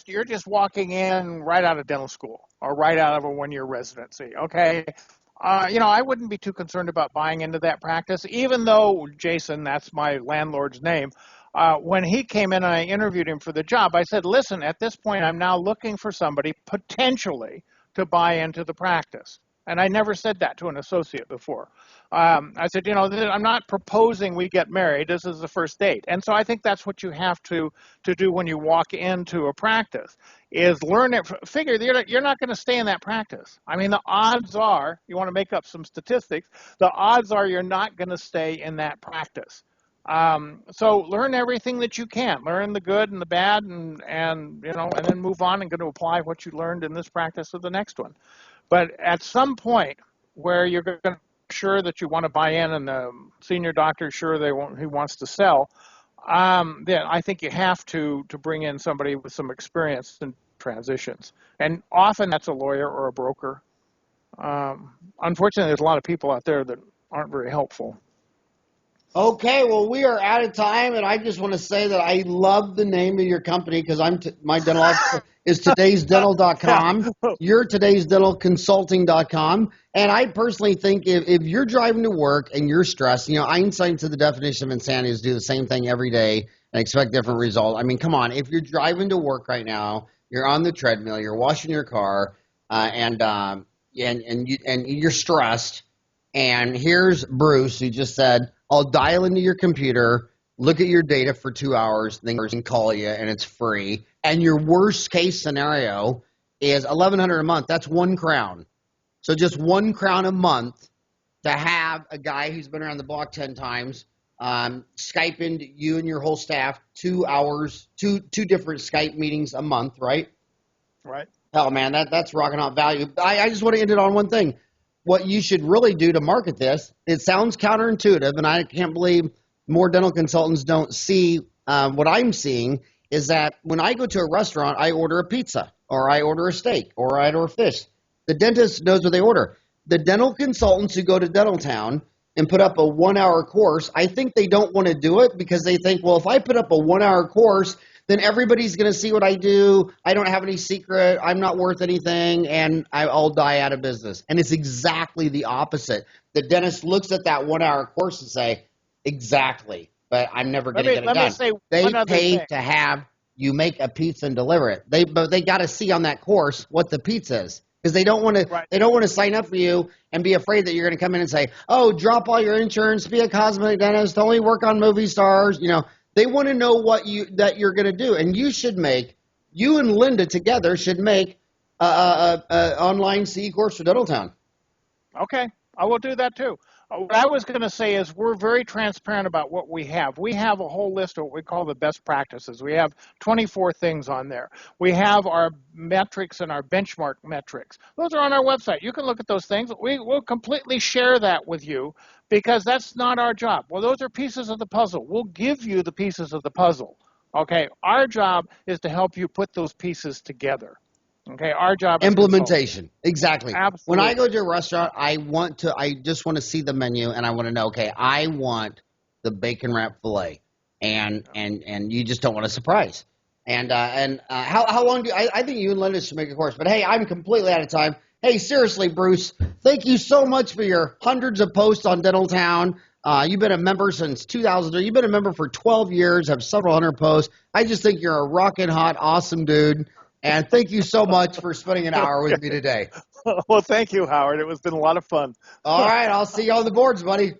Speaker 2: you're just walking in right out of dental school or right out of a 1-year residency, okay? I wouldn't be too concerned about buying into that practice, even though Jason, that's my landlord's name, when he came in and I interviewed him for the job, I said, listen, at this point, I'm now looking for somebody potentially to buy into the practice. And I never said that to an associate before. I said, I'm not proposing we get married. This is the first date. And so I think that's what you have to do when you walk into a practice is learn it. Figure you're not going to stay in that practice. I mean, the odds are, you want to make up some statistics, the odds are you're not going to stay in that practice. So learn everything that you can. Learn the good and the bad and then move on and going to apply what you learned in this practice to the next one. But at some point where you're going to sure that you want to buy in and the senior doctor is sure he wants to sell, then I think you have to bring in somebody with some experience in transitions. And often that's a lawyer or a broker. Unfortunately, there's a lot of people out there that aren't very helpful.
Speaker 1: Okay, well, we are out of time, and I just want to say that I love the name of your company because my dental office is todaysdental.com. You're todaysdentalconsulting.com. And I personally think if you're driving to work and you're stressed, Einstein said the definition of insanity is do the same thing every day and expect different results. I mean, come on. If you're driving to work right now, you're on the treadmill, you're washing your car, and you're stressed, and here's Bruce who just said, I'll dial into your computer, look at your data for 2 hours, then call you, and it's free. And your worst case scenario is $1,100 a month. That's $1,000. So just $1,000 a month to have a guy who's been around the block 10 times Skype into you and your whole staff 2 hours, two different Skype meetings a month, right?
Speaker 2: Right.
Speaker 1: Hell, man, that's rocking out value. I just want to end it on one thing. What you should really do to market this, it sounds counterintuitive, and I can't believe more dental consultants don't see what I'm seeing, is that when I go to a restaurant, I order a pizza, or I order a steak, or I order a fish. The dentist knows what they order. The dental consultants who go to Dental Town and put up a 1-hour course, I think they don't want to do it because they think, well, if I put up a 1-hour course, then everybody's going to see what I do. I don't have any secret. I'm not worth anything, and I'll die out of business. And it's exactly the opposite. The dentist looks at that 1-hour course and say, exactly, but I'm never going to get it done. They pay to have you make a pizza and deliver it. But they got to see on that course what the pizza is. Because they don't want to. Right. They don't want to sign up for you and be afraid that you're going to come in and say, "Oh, drop all your insurance, be a cosmetic dentist, only work on movie stars." They want to know that you're going to do, and you and Linda together should make a online CE course for Dental Town.
Speaker 2: Okay, I will do that too. What I was going to say is we're very transparent about what we have. We have a whole list of what we call the best practices. We have 24 things on there. We have our metrics and our benchmark metrics. Those are on our website. You can look at those things. We will completely share that with you because that's not our job. Well, those are pieces of the puzzle. We'll give you the pieces of the puzzle. Okay, our job is to help you put those pieces together. Okay, our job is
Speaker 1: implementation. Exactly.
Speaker 2: Absolutely.
Speaker 1: When I go to a restaurant, I just want to see the menu, and I want to know, okay, I want the bacon wrap filet, and you just don't want a surprise. And how long do I think you and Linda should make a course? But hey, I'm completely out of time. Hey, seriously, Bruce, thank you so much for your hundreds of posts on Dental Town. You've been a member since 2003. You've been a member for 12 years, have several hundred posts. I just think you're a rockin' hot, awesome dude. And thank you so much for spending an hour with me today.
Speaker 2: Well, thank you, Howard. It was been a lot of fun.
Speaker 1: All right, I'll see you on the boards, buddy.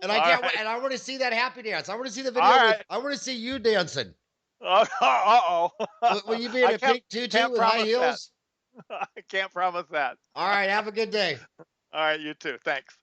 Speaker 1: And I can't.
Speaker 2: Right.
Speaker 1: And I want to see that happy dance. I want to see the video.
Speaker 2: Right.
Speaker 1: I want to see you dancing.
Speaker 2: Uh-oh.
Speaker 1: Will you be in a pink tutu with high heels?
Speaker 2: I can't promise that.
Speaker 1: All right. Have a good day.
Speaker 2: All right. You too. Thanks.